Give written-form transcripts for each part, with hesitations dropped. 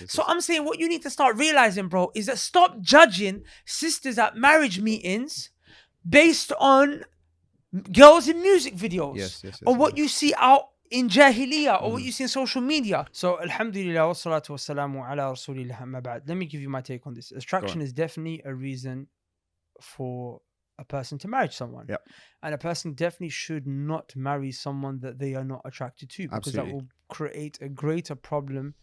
So I'm saying what you need to start realizing, bro, is that stop judging sisters at marriage meetings based on girls in music videos or what you see out in Jahiliyyah or what you see in social media. So alhamdulillah wassalatu wassalamu ala rasulillah amma ba'd. Let me give you my take on this. Attraction is definitely a reason for a person to marry someone. Yep. And a person definitely should not marry someone that they are not attracted to, because that will create a greater problem.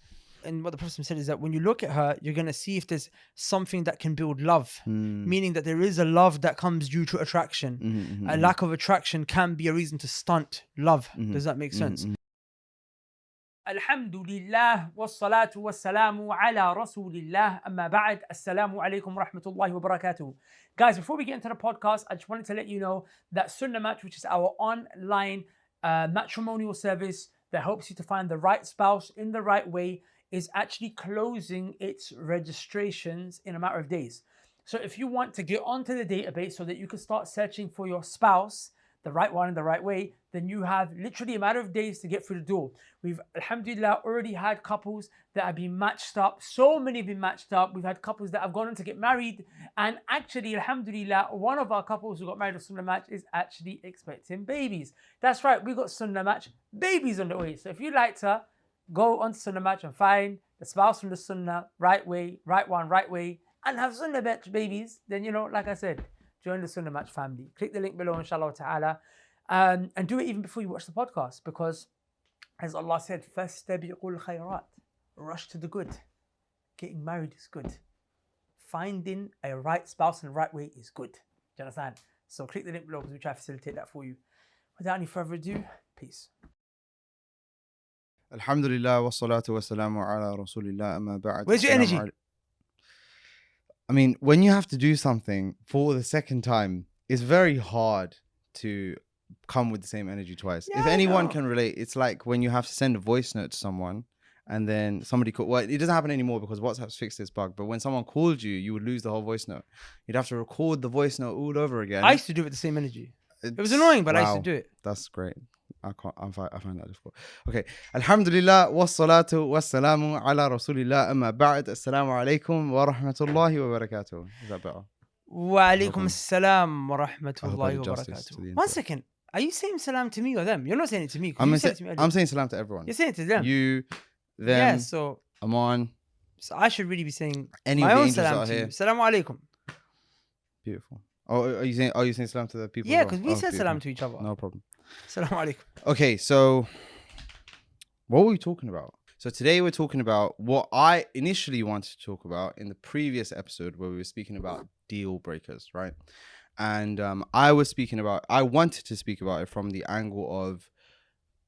And what the Prophet said is that when you look at her, you're going to see if there's something that can build love, meaning that there is a love that comes due to attraction. A lack of attraction can be a reason to stunt love. Does that make sense? Alhamdulillah, wassalatu wassalamu ala rasulillah, amma ba'd, assalamu alaikum wa rahmatullahi wa barakatuh. Guys, before we get into the podcast, I just wanted to let you know that Sunnah Match, which is our online matrimonial service that helps you to find the right spouse in the right way, is actually closing its registrations in a matter of days. So if you want to get onto the database so that you can start searching for your spouse, the right one in the right way, then you have literally a matter of days to get through the door. We've, alhamdulillah, already had couples that have been matched up. So many have been matched up. We've had couples that have gone on to get married. And actually, alhamdulillah, one of our couples who got married on Sunnah Match is actually expecting babies. That's right, we got Sunnah Match babies on the way. So if you'd like to go on Sunnah Match and find the spouse from the Sunnah, right way, right one, right way, and have Sunnah Match babies, then, you know, like I said, join the Sunnah Match family. Click the link below, inshallah ta'ala. And do it even before you watch the podcast, because as Allah said, فَاسْتَبِقُوا الْخَيْرَاتِ, rush to the good. Getting married is good. Finding a right spouse in the right way is good. Do you understand? So click the link below because we try to facilitate that for you. Without any further ado, peace. Alhamdulillah wassalatu wassalamu ala rasulillah amma ba'd. Where's your energy? I mean, when you have to do something for the second time, it's very hard to come with the same energy twice. If anyone can relate, it's like when you have to send a voice note to someone and then somebody called, well, it doesn't happen anymore because WhatsApp's fixed this bug, but when someone called you, you would lose the whole voice note. You'd have to record the voice note all over again. I used to do it with the same energy. It was annoying, but I used to do it. That's great. I find that difficult. Okay. Alhamdulillah, wassalatu wassalamu ala rasulillah, amma ba'd, assalamu alaikum wa rahmatullahi wa barakatuh. Is that better? Wa alaikum assalam wa rahmatullahi wa barakatuh. 1 second. Are you saying salam to me or them? You're not saying it to me. I'm saying salam to everyone. You're saying it to them. You, them, yeah, so Aman. So I should really be saying any my of the own angels salam out to here. you. Assalamu alaikum. Beautiful. Oh, are you saying salam to the people? Yeah, because we said beautiful. salam to each other. No problem. Assalamu alaikum. Okay, so what were we talking about? So today we're talking about what I initially wanted to talk about in the previous episode where we were speaking about deal breakers, right? And I wanted to speak about it from the angle of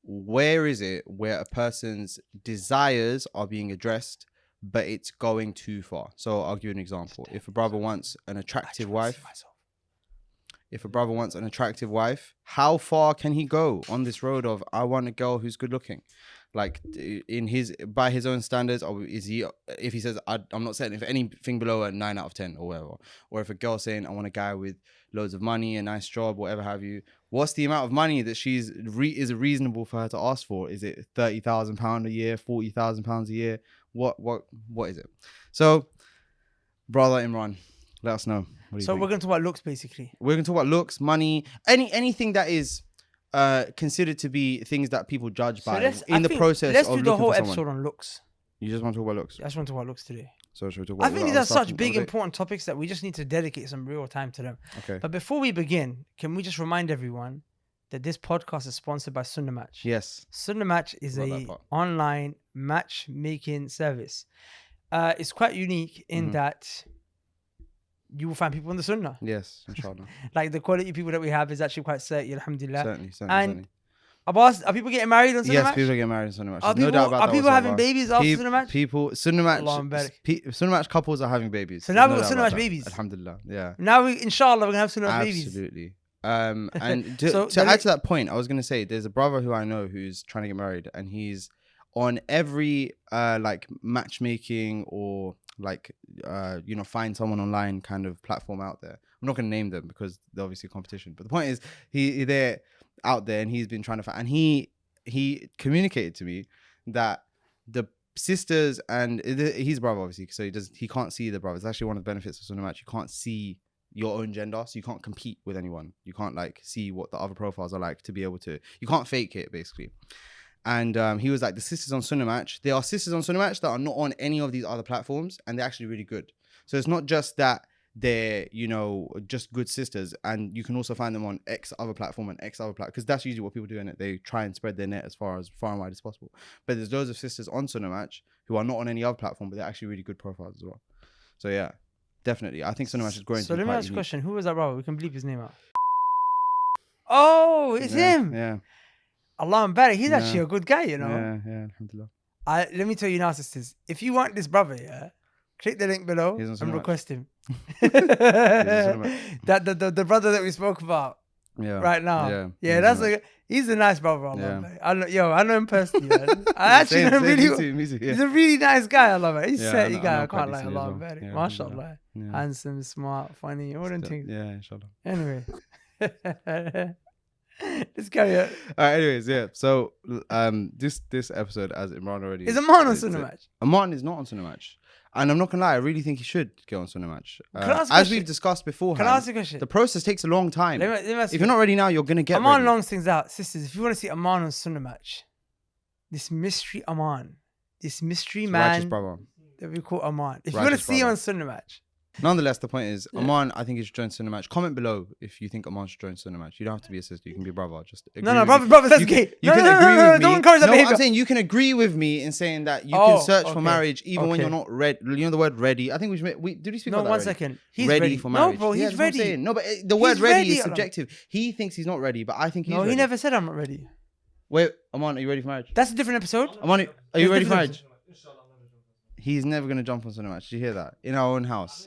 where is it where a person's desires are being addressed, but it's going too far. So I'll give you an example. If a brother wants an attractive wife, how far can he go on this road of I want a girl who's good looking? Like by his own standards, or is he, if he says I'm not settling for anything below a 9 out of 10 or whatever, or if a girl's saying I want a guy with loads of money, a nice job, whatever have you, what's the amount of money that is reasonable for her to ask for? Is it £30,000 a year, £40,000 a year? What is it? So, brother Imran, let us know. So we're going to talk about looks, basically. We're going to talk about looks, money, anything that is considered to be things that people judge by in the process. Let's of do the whole episode someone. on looks. You just want to talk about looks? I just want to talk about looks today. So should we talk about? I think these are such big, important topics that we just need to dedicate some real time to them. Okay. But before we begin, can we just remind everyone that this podcast is sponsored by Sunnah Match? Yes. Sunnah Match is an online matchmaking service. It's quite unique in that you will find people in the Sunnah. Yes, inshallah. Like the quality of people that we have is actually quite certain, alhamdulillah. Certainly. I've asked, are people getting married on Sunnah Match? Yes, people are getting married on Sunnah Match. Are no doubt about that. Are people having babies after Sunnah Match? Sunnah Match couples are having babies. So now we've got Sunnah Match babies. Alhamdulillah, yeah. Now inshallah, we're going to have Sunnah Match babies. Absolutely. And to add to that point, I was going to say, there's a brother who I know who's trying to get married, and he's on every like matchmaking or like find someone online kind of platform out there. I'm not going to name them because they're obviously competition, but the point is they're out there and he's been trying to find, and he communicated to me that the sisters and he's a brother obviously, so he can't see the brother. It's actually one of the benefits of Sunnah Match. You can't see your own gender, so you can't compete with anyone. You can't like see what the other profiles are like to be able to. You can't fake it basically. And he was like, the sisters on Sunnah Match. There are sisters on Sunnah Match that are not on any of these other platforms, and they're actually really good. So it's not just that they're, you know, just good sisters, and you can also find them on X other platform and X other platform, because that's usually what people do in it. They try and spread their net as far and wide as possible. But there's loads of sisters on Sunnah Match who are not on any other platform, but they're actually really good profiles as well. So yeah, definitely. I think Sunnah Match is growing. So let me ask you a question. Who was that brother? We can bleep his name out. Oh, it's him. Yeah. Allahum barik. He's actually a good guy, you know. Yeah, alhamdulillah. Let me tell you now, sisters. If you want this brother, yeah, click the link below and request him. That the brother that we spoke about right now. Yeah, that's he's a nice brother. I know him personally, man. I actually know him really. He's a really nice guy. I love it. He's a setty guy. I can't lie. Allah barik. MashaAllah. Handsome, smart, funny, all them things. Yeah, inshallah. Anyway. Let's carry on. Anyways, yeah. So this episode, as Imran already is Aman on Sunnah Match. Aman is not on Sunnah Match, and I'm not gonna lie, I really think he should go on Sunnah Match. As we've discussed beforehand, can I ask you a question? The process takes a long time. Let me if you're not ready now, you're gonna get Aman ready. longs things out, sisters. If you want to see Aman on Sunnah Match, this mystery Aman, this mystery man that we call Aman. If you want to see him on Sunnah Match. Nonetheless, the point is, Aman, I think he should join Sunnah Match. Comment below if you think Aman should join Sunnah Match. You don't have to be a sister. You can be a brother. Just agree brother, that's gay. You can agree with me. Don't encourage that behavior. I'm saying you can agree with me in saying that you can search for marriage even when you're not ready. You know the word ready. I think we should. Did we speak about that? No, 1 second. He's ready for marriage. No, bro, he's ready. No, but the word ready is subjective. He thinks he's not ready, but I think he's ready. No, he never said I'm not ready. Wait, Aman, are you ready for marriage? That's a different episode. Aman, are you ready for marriage? He's never going to jump on Sunnah Match. Did you hear that? In our own house.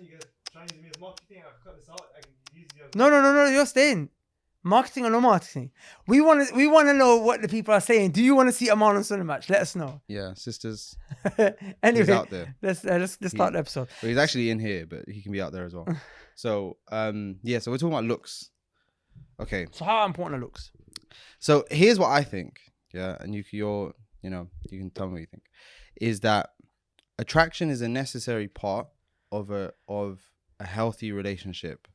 No, you're staying. Marketing or no marketing? We want to know what the people are saying. Do you want to see Aman on Sunnah Match? Let us know. Yeah, sisters. Anyway, he's out there. Let's start the episode. Well, he's actually in here, but he can be out there as well. So so we're talking about looks. Okay. So how important are looks? So here's what I think. Yeah, and you can tell me what you think. Is that attraction is a necessary part of a healthy relationship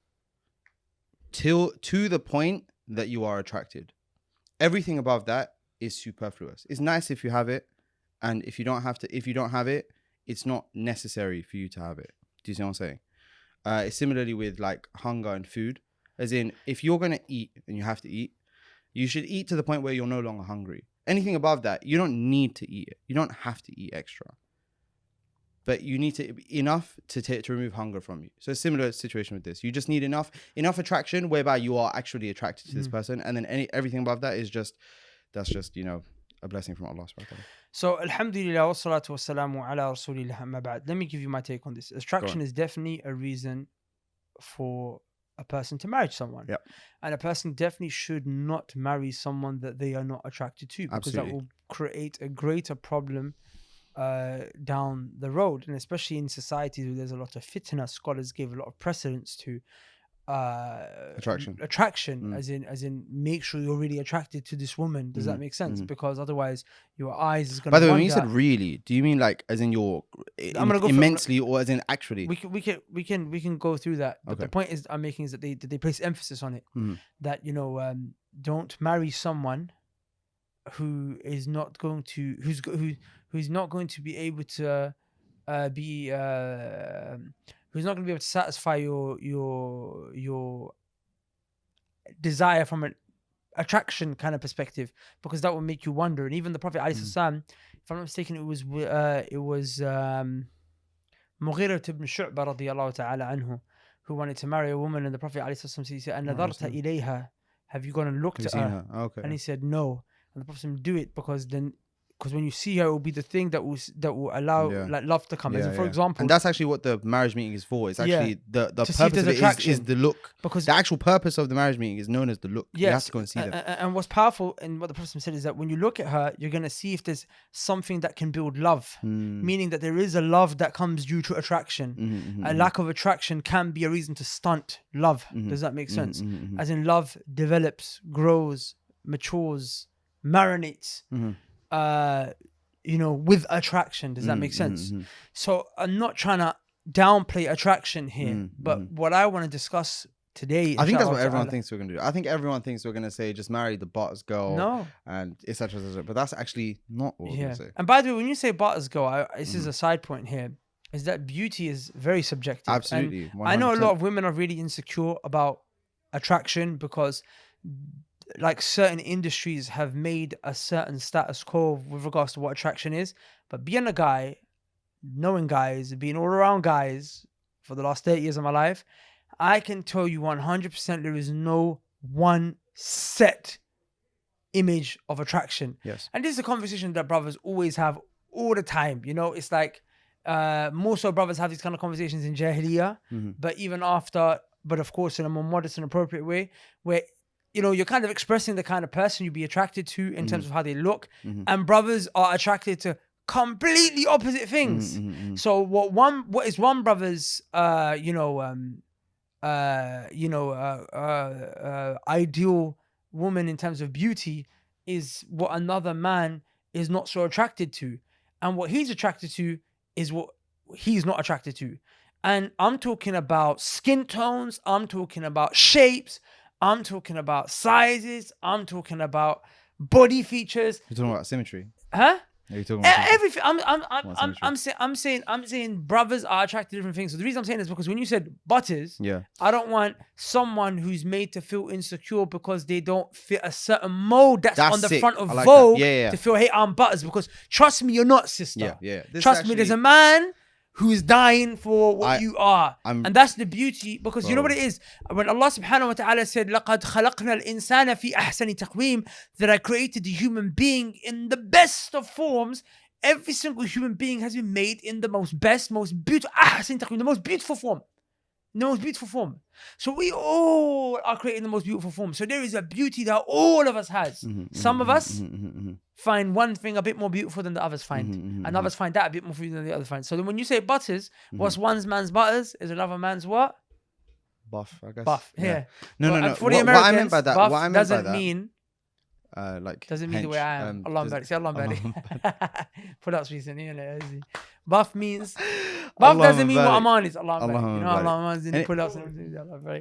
to the point that you are attracted. Everything above that is superfluous. It's nice if you have it, and if you don't have it, it's not necessary for you to have it. Do you see what I'm saying? It's similarly with like hunger and food. As in, if you're gonna eat and you have to eat, you should eat to the point where you're no longer hungry. Anything above that, you don't need to eat it. You don't have to eat extra. But you need enough to remove hunger from you. So a similar situation with this. You just need enough attraction whereby you are actually attracted to this person, and then everything above that is just a blessing from Allah subhanahu wa ta'ala. So alhamdulillah wa salatu wa salamu ala rasulillah amma ba'd. Let me give you my take on this. Attraction is definitely a reason for a person to marry someone. Yep. And a person definitely should not marry someone that they are not attracted to, because that will create a greater problem down the road. And especially in societies where there's a lot of fitna, scholars give a lot of precedence to attraction as in make sure you're really attracted to this woman. Does that make sense? Because otherwise your eyes is going to By the way, when you said really, do you mean like as in you're immensely or as in actually? We can go through that, but the point is I'm making is that they place emphasis on it, that don't marry someone who is not going to who's not going to be able to who's not going to be able to satisfy your desire from an attraction kind of perspective, because that will make you wonder. And even the Prophet ﷺ, if I'm not mistaken, it was Mughira ibn Shu'bah radiyallahu ta'ala anhu, who wanted to marry a woman, and the Prophet ﷺ said, "An-nadarta ilayha, have you gone and looked at her?" Okay. And he said no. And the Prophet said, "Do it, because when you see her, it will be the thing that will allow like love to come." For example, and that's actually what the marriage meeting is for. It's actually the purpose of it is the look. Because the actual purpose of the marriage meeting is known as the look. Yes, you have to go and see them. And what's powerful and what the Prophet said is that when you look at her, you're going to see if there's something that can build love, meaning that there is a love that comes due to attraction. A lack of attraction can be a reason to stunt love. Does that make sense? As in, love develops, grows, matures, marinates. with attraction. Does that make sense? So I'm not trying to downplay attraction here, but what I want to discuss today, I think that's what everyone thinks we're going to do. I think everyone thinks we're going to say just marry the butters girl and etc. But that's actually not what we're going to say. And by the way, when you say butters girl, this is a side point here, is that beauty is very subjective. Absolutely. And I know a lot of women are really insecure about attraction because like certain industries have made a certain status quo with regards to what attraction is. But being a guy, knowing guys, being all around guys for the last 30 years of my life, I can tell you 100% there is no one set image of attraction. Yes. And this is a conversation that brothers always have all the time. It's like more so brothers have these kind of conversations in Jahiliyyah, but even after, but of course in a more modest and appropriate way, where you're kind of expressing the kind of person you'd be attracted to in terms of how they look, and brothers are attracted to completely opposite things. So what is one brother's ideal woman in terms of beauty is what another man is not so attracted to, and what he's attracted to is what he's not attracted to. And I'm talking about skin tones, I'm talking about shapes, I'm talking about sizes, I'm talking about body features. You're talking about symmetry, huh? Are you talking about everything? I'm saying brothers are attracted to different things. So the reason I'm saying this is because when you said butters, I don't want someone who's made to feel insecure because they don't fit a certain mold that's on the front of Vogue to feel, hey, I'm butters. Because trust me, you're not, sister. Trust me, there's a man who's dying for what you are. And that's the beauty, because you know what it is? When Allah subhanahu wa ta'ala said, لَقَدْ خَلَقْنَا الْإِنسَانَ فِي أَحْسَنِ تَقْوِيمٍ, that I created the human being in the best of forms. Every single human being has been made in the most beautiful, أحسن تقويم, the most beautiful form. The most beautiful form. So we all are creating the most beautiful form. So there is a beauty that all of us has. Some of us find one thing a bit more beautiful than the others find. And others find that a bit more beautiful than the others find. So then when you say butters, what's one man's butters is another man's what? Buff, I guess. Buff, yeah. No. For the Americans, what I meant by that, buff doesn't mean doesn't mean the way I am. Allah say Allah Put out recently. Buff means doesn't mean what Aman is. Allah Allah is in the pull ups.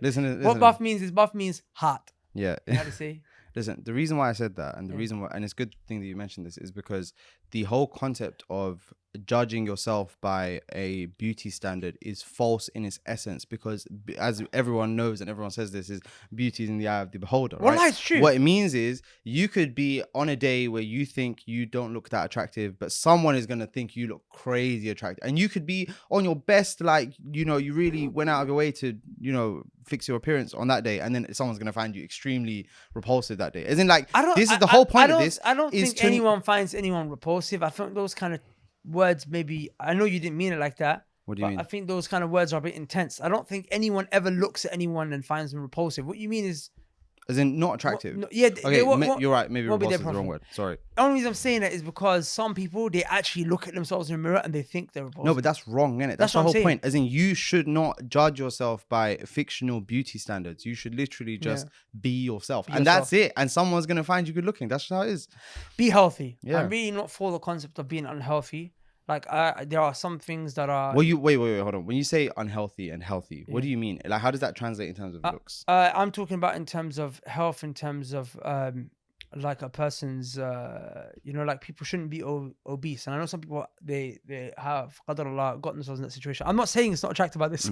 Listen. What buff means hot. Yeah. You know how to say? Listen, the reason why I said that, and the reason why, and it's a good thing that you mentioned this, is because the whole concept of judging yourself by a beauty standard is false in its essence, because as everyone knows and everyone says this, is beauty is in the eye of the beholder. Well, right? that's true. What it means is you could be on a day where you think you don't look that attractive, but someone is going to think you look crazy attractive, and you could be on your best, like, you really went out of your way to, fix your appearance on that day, and then someone's going to find you extremely repulsive that day. As in, like, this is the whole point of this. I don't think anyone finds anyone repulsive. I think those kind of words, maybe, I know you didn't mean it like that. What do you mean? I think those kind of words are a bit intense. I don't think anyone ever looks at anyone and finds them repulsive. What you mean is, as in not attractive. Okay, you're right. Maybe repulsive is the wrong word. Sorry. The only reason I'm saying that is because some people, they actually look at themselves in the mirror and they think they're repulsive. No, but that's wrong, isn't it? That's the whole point. As in, you should not judge yourself by fictional beauty standards. You should literally just be yourself. That's it. And someone's going to find you good looking. That's just how it is. Be healthy. Yeah. I'm really not for the concept of being unhealthy. Like, there are some things that are... Well, wait, hold on. When you say unhealthy and healthy, what do you mean? Like, how does that translate in terms of looks? I'm talking about in terms of health, in terms of like a person's, like people shouldn't be obese. And I know some people, they have, Qadar gotten themselves in that situation. I'm not saying it's not attractive about this.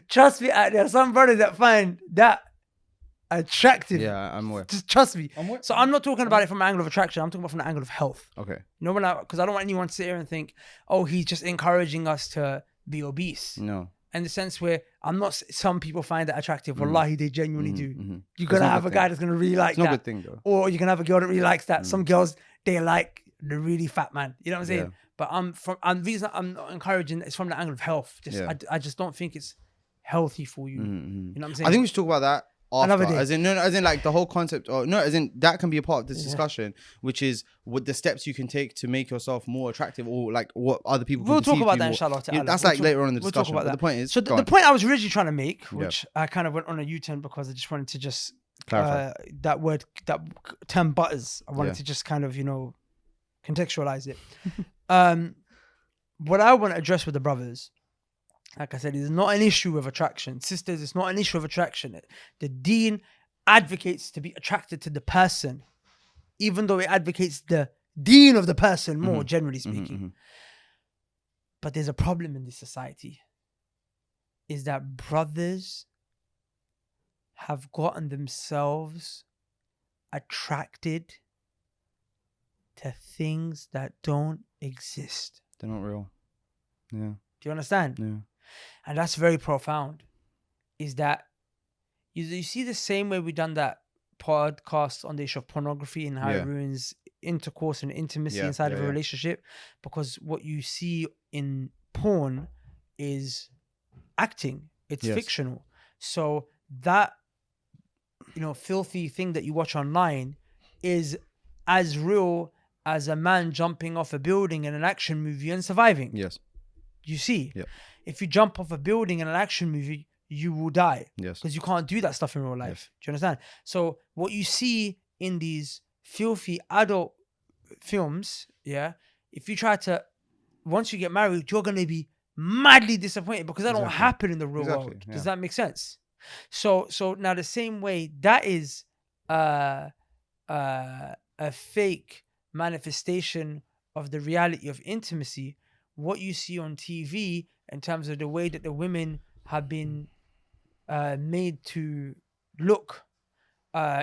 Trust me, out there, some brothers that find that attractive. Yeah, I'm aware. Just trust me. So I'm not talking about it from an angle of attraction. I'm talking about from the angle of health. Okay. Because I don't want anyone to sit here and think, oh, he's just encouraging us to be obese. No. In the sense where some people find that attractive. Wallahi, they genuinely do. You're going to have a guy that's going to really like that. It's not a good thing, though. Or you can have a girl that really likes that. Some girls, they like the really fat man. You know what I'm saying? But the reason I'm not encouraging it's from the angle of health. I just don't think it's healthy for you. You know what I'm saying? I think we should talk about that after. Another day. As in like the whole concept, as in that can be a part of this discussion, which is what the steps you can take to make yourself more attractive, or like what other people can We'll talk about that, more. inshallah ta'ala. That's like later on in the discussion. We'll talk about but the point is, so the point I was originally trying to make, which I kind of went on a U-turn because I just wanted to just clarify that term butters. I wanted to just kind of contextualize it. What I want to address with the brothers, like I said, is not an issue of attraction. Sisters, it's not an issue of attraction. The deen advocates to be attracted to the person, even though it advocates the deen of the person more, generally speaking. But there's a problem in this society, is that brothers have gotten themselves attracted to things that don't exist. They're not real. Yeah. Do you understand? Yeah. And that's very profound. Is that you see the same way we done that podcast on the issue of pornography and how it ruins intercourse and intimacy inside of a relationship, because what you see in porn is acting. It's fictional. So that, you know, filthy thing that you watch online is as real as a man jumping off a building in an action movie and surviving. Yes. You see? Yep. If you jump off a building in an action movie, you will die. Yes. Because you can't do that stuff in real life. Yes. Do you understand? So what you see in these filthy adult films, if you try to, once you get married, you're going to be madly disappointed because that don't happen in the real world. Does that make sense? So now the same way that is a fake manifestation of the reality of intimacy, what you see on TV in terms of the way that the women have been made to look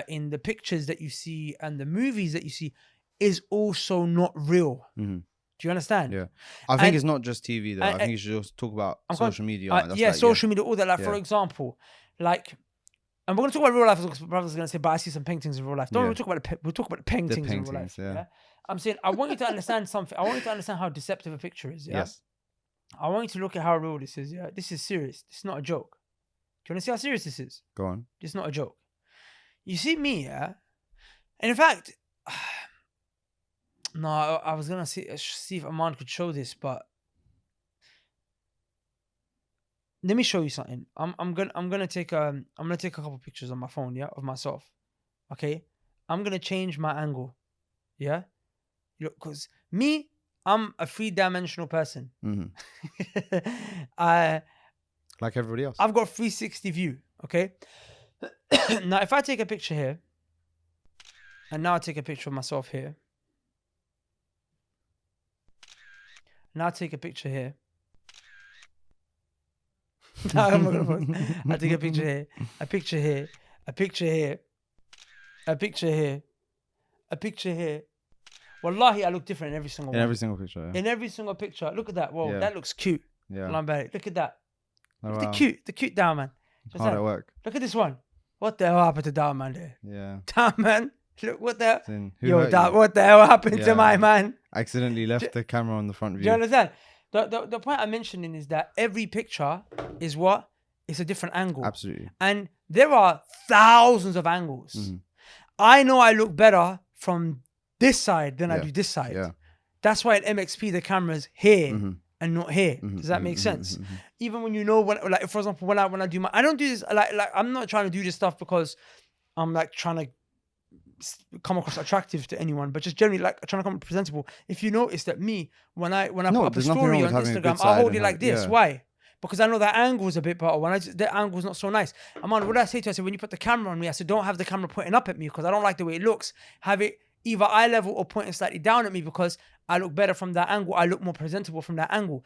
in the pictures that you see and the movies that you see is also not real. Do you understand? Yeah. I think it's not just TV though. I think you should also talk about social media. Social media, all that. Like, for example, like, and we're going to talk about real life because brothers are going to say, but I see some paintings in real life. We'll talk about the paintings in real life. Yeah. I'm saying, I want you to understand something. I want you to understand how deceptive a picture is. Yeah? Yes. I want you to look at how real this is. Yeah. This is serious. This is not a joke. Do you want to see how serious this is? Go on. It's not a joke. You see me, yeah? And in fact, no, I was gonna see if Aman could show this, but let me show you something. I'm gonna take a couple pictures on my phone, yeah, of myself. Okay, I'm gonna change my angle, yeah, because me, I'm a 3-dimensional person. Like everybody else. I've got 360 view. Okay. Now, if I take a picture here, and now I take a picture of myself here. Now I take a picture here. No, I'm not gonna post. I take a picture here, a picture here, a picture here, a picture here, a picture here. Wallahi, I look different in every single one. In every single picture, yeah. In every single picture. Look at that. Whoa, that looks cute. Yeah. Look at that. Oh, Look wow. the cute down, man. Hard at work. Look at this one. What the hell happened to down, man, there? Yeah. Down, man. Look, what the hell? Yo, down, what the hell happened to my man? Accidentally left the camera on the front view. Do you understand? The point I'm mentioning is that every picture is what? It's a different angle. Absolutely. And there are thousands of angles. I know I look better from this side than I do this side. Yeah. That's why at MXP the camera's here and not here. Does that make sense? Even when like for example, when I do I don't do this like I'm not trying to do this stuff because I'm like trying to come across attractive to anyone, but just generally like trying to come presentable. If you notice that me, when I put up a story on Instagram, I hold it like this. Why? Because I know that angle is a bit better. That angle is not so nice. What did I say to her? I said, when you put the camera on me, I said, don't have the camera pointing up at me because I don't like the way it looks. Have it either eye level or pointing slightly down at me because I look better from that angle. I look more presentable from that angle.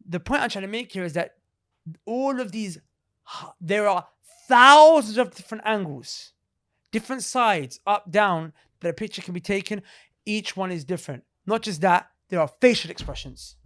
The point I'm trying to make here is that all of these, there are thousands of different angles, different sides, up, down, that a picture can be taken. Each one is different. Not just that, there are facial expressions.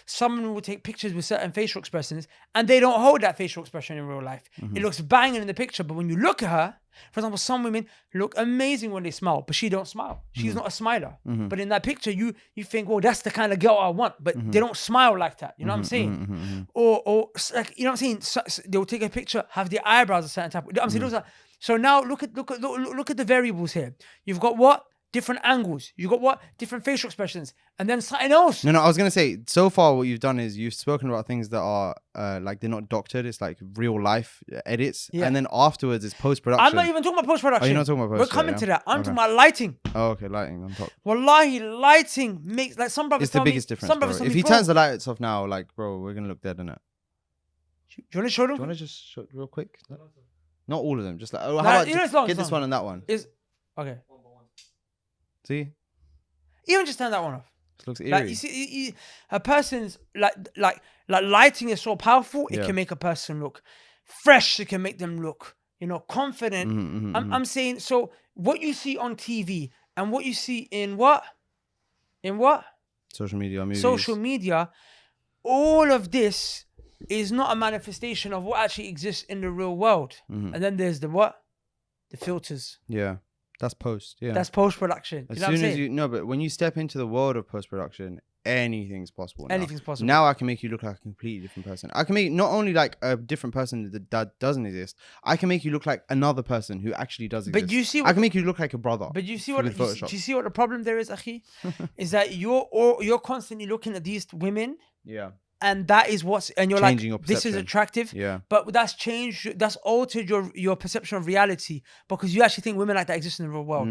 Someone will take pictures with certain facial expressions and they don't hold that facial expression in real life. It looks banging in the picture, but when you look at her, for example, some women look amazing when they smile, but she don't smile. She's not a smiler. But in that picture, you think, well, that's the kind of girl I want, but they don't smile like that. You know what I'm saying? Or like, you know what I'm saying? So they'll take a picture, have the eyebrows a certain type. I'm saying those are. So now look at the variables here. You've got what? different angles. You got what? Different facial expressions. And then something else. No, I was going to say, so far what you've done is you've spoken about things that are like they're not doctored. It's like real life edits. Yeah. And then afterwards it's post-production. I'm not even talking about post-production. Oh, you're not talking about post-production. We're coming to that. I'm talking about lighting. Oh, okay. Lighting on top. Wallahi, lighting makes, like some brothers it's the biggest difference, bro. If he turns the lights off now, like, bro, we're going to look dead in it. Do you want to show them? Do you want to just show real quick? Not all of them. Just like, how about get this one and that one. Okay. See? Even just turn that one off. It looks eerie. Like, you see, a person's like lighting is so powerful. It can make a person look fresh. It can make them look, confident. I'm saying, so what you see on TV and what you see in what? Social media, movies. Social media. All of this is not a manifestation of what actually exists in the real world. And then there's the what? The filters. Yeah. That's post, yeah. That's post-production. As soon as but when you step into the world of post-production, anything's possible now. Anything's possible. Now I can make you look like a completely different person. I can make not only like a different person that doesn't exist, I can make you look like another person who actually does exist. But you see, I can make you look like a brother. But you see what? Do you see what the problem there is, Akhi? Is that you're constantly looking at these women. Yeah. And that is and you're changing like, this is attractive. Yeah. But that's changed, that's altered your perception of reality because you actually think women like that exist in the real world.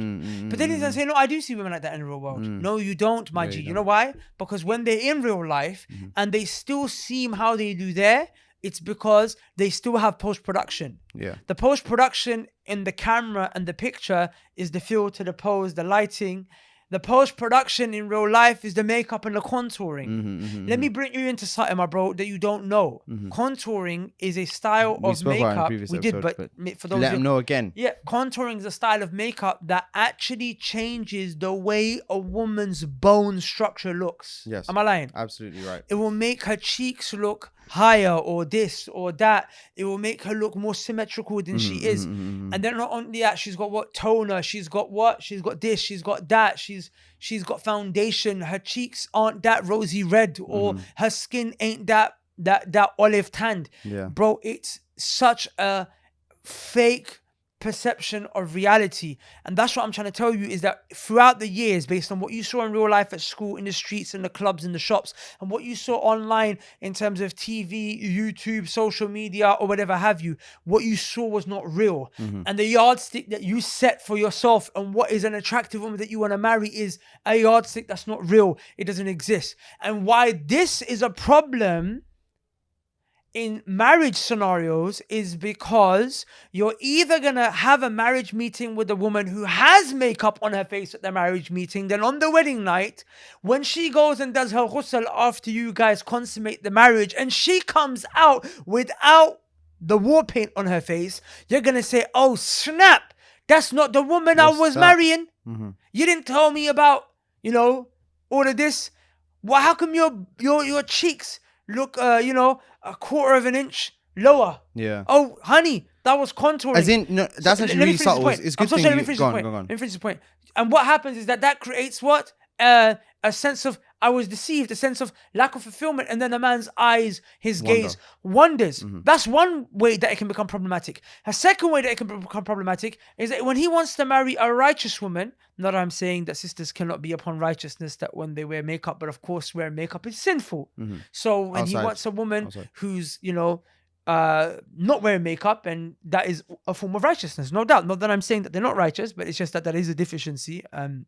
But then he's say, no, I do see women like that in the real world. No, you don't, my G. You know why? Because when they're in real life and they still seem how they do there, it's because they still have post-production. Yeah. The post-production in the camera and the picture is the filter, the pose, the lighting. The post-production in real life is the makeup and the contouring. Let me bring you into something, my bro, that you don't know. Contouring is a style of makeup. We did, but for those let them know again. Yeah, contouring is a style of makeup that actually changes the way a woman's bone structure looks. Yes. Am I lying? Absolutely right. It will make her cheeks look higher or this or that. It will make her look more symmetrical than she is. And then not only that, she's got what? Toner. She's got what? She's got this. She's got that. She's got foundation. Her cheeks aren't that rosy red or her skin ain't that olive tanned. Yeah. Bro, it's such a fake perception of reality. And that's what I'm trying to tell you, is that throughout the years, based on what you saw in real life at school, in the streets, in the clubs, in the shops, and what you saw online in terms of TV, YouTube, social media, or whatever have you, what you saw was not real. And the yardstick that you set for yourself and what is an attractive woman that you want to marry is a yardstick that's not real. It doesn't exist. And why this is a problem in marriage scenarios is because you're either going to have a marriage meeting with a woman who has makeup on her face at the marriage meeting, then on the wedding night, when she goes and does her ghusl after you guys consummate the marriage and she comes out without the war paint on her face, you're going to say, oh snap, that's not the woman I was marrying. You didn't tell me about, all of this. Well, how come your cheeks look, a quarter of an inch lower? Yeah. Oh, honey, that was contouring. As in, no, that's actually really subtle. It's good thing. Let me finish this point. And what happens is that creates what? A sense of, I was deceived, a sense of lack of fulfillment, and then a man's eyes, his gaze wanders. That's one way that it can become problematic. A second way that it can become problematic is that when he wants to marry a righteous woman, not I'm saying that sisters cannot be upon righteousness that when they wear makeup, but of course wearing makeup is sinful. So when he wants a woman who's, not wearing makeup, and that is a form of righteousness, no doubt. Not that I'm saying that they're not righteous, but it's just that is a deficiency. I'm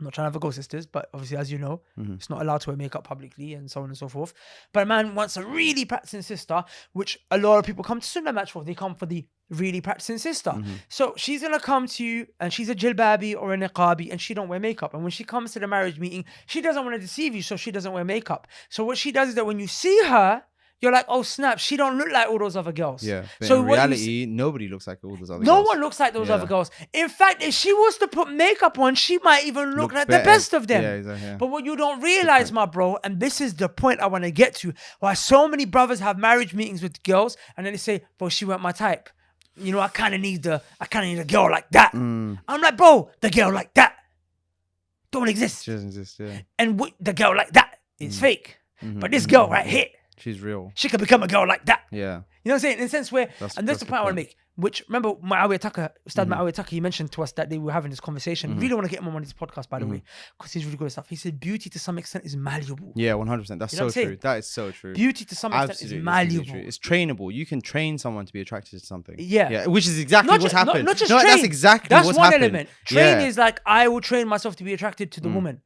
not trying to have a go, sisters, but obviously, as you know, it's not allowed to wear makeup publicly and so on and so forth. But a man wants a really practicing sister, which a lot of people come to Sunnah Match for. They come for the really practicing sister. So she's going to come to you and she's a jilbabi or a niqabi and she don't wear makeup. And when she comes to the marriage meeting, she doesn't want to deceive you, so she doesn't wear makeup. So what she does is that when you see her, you're like, oh snap, she don't look like all those other girls. Yeah. But so in reality, nobody looks like all those other girls. No one looks like those other girls. In fact, if she was to put makeup on, she might even look like the best of them. Yeah, exactly. But what you don't realize, my bro, and this is the point I want to get to, why so many brothers have marriage meetings with girls and then they say, bro, she weren't my type. I kind of need a girl like that. I'm like, bro, the girl like that don't exist. She doesn't exist, yeah. And the girl like that is fake. But this girl right here, she's real. She could become a girl like that. Yeah. You know what I'm saying? In a sense where, that's the point I want to make. which remember Muawiyah Tucker, Ustad Muawiyah Tucker, he mentioned to us that they were having this conversation. Really want to get him on this podcast, by the way, because he's really good at stuff. He said beauty to some extent is malleable. Yeah, 100%. That's You know so true. That is so true. Beauty to some extent is malleable. It's trainable. You can train someone to be attracted to something. Yeah. Which is exactly what's happened. Not just train. That's exactly what's happened. That's one element. Train is like, I will train myself to be attracted to the woman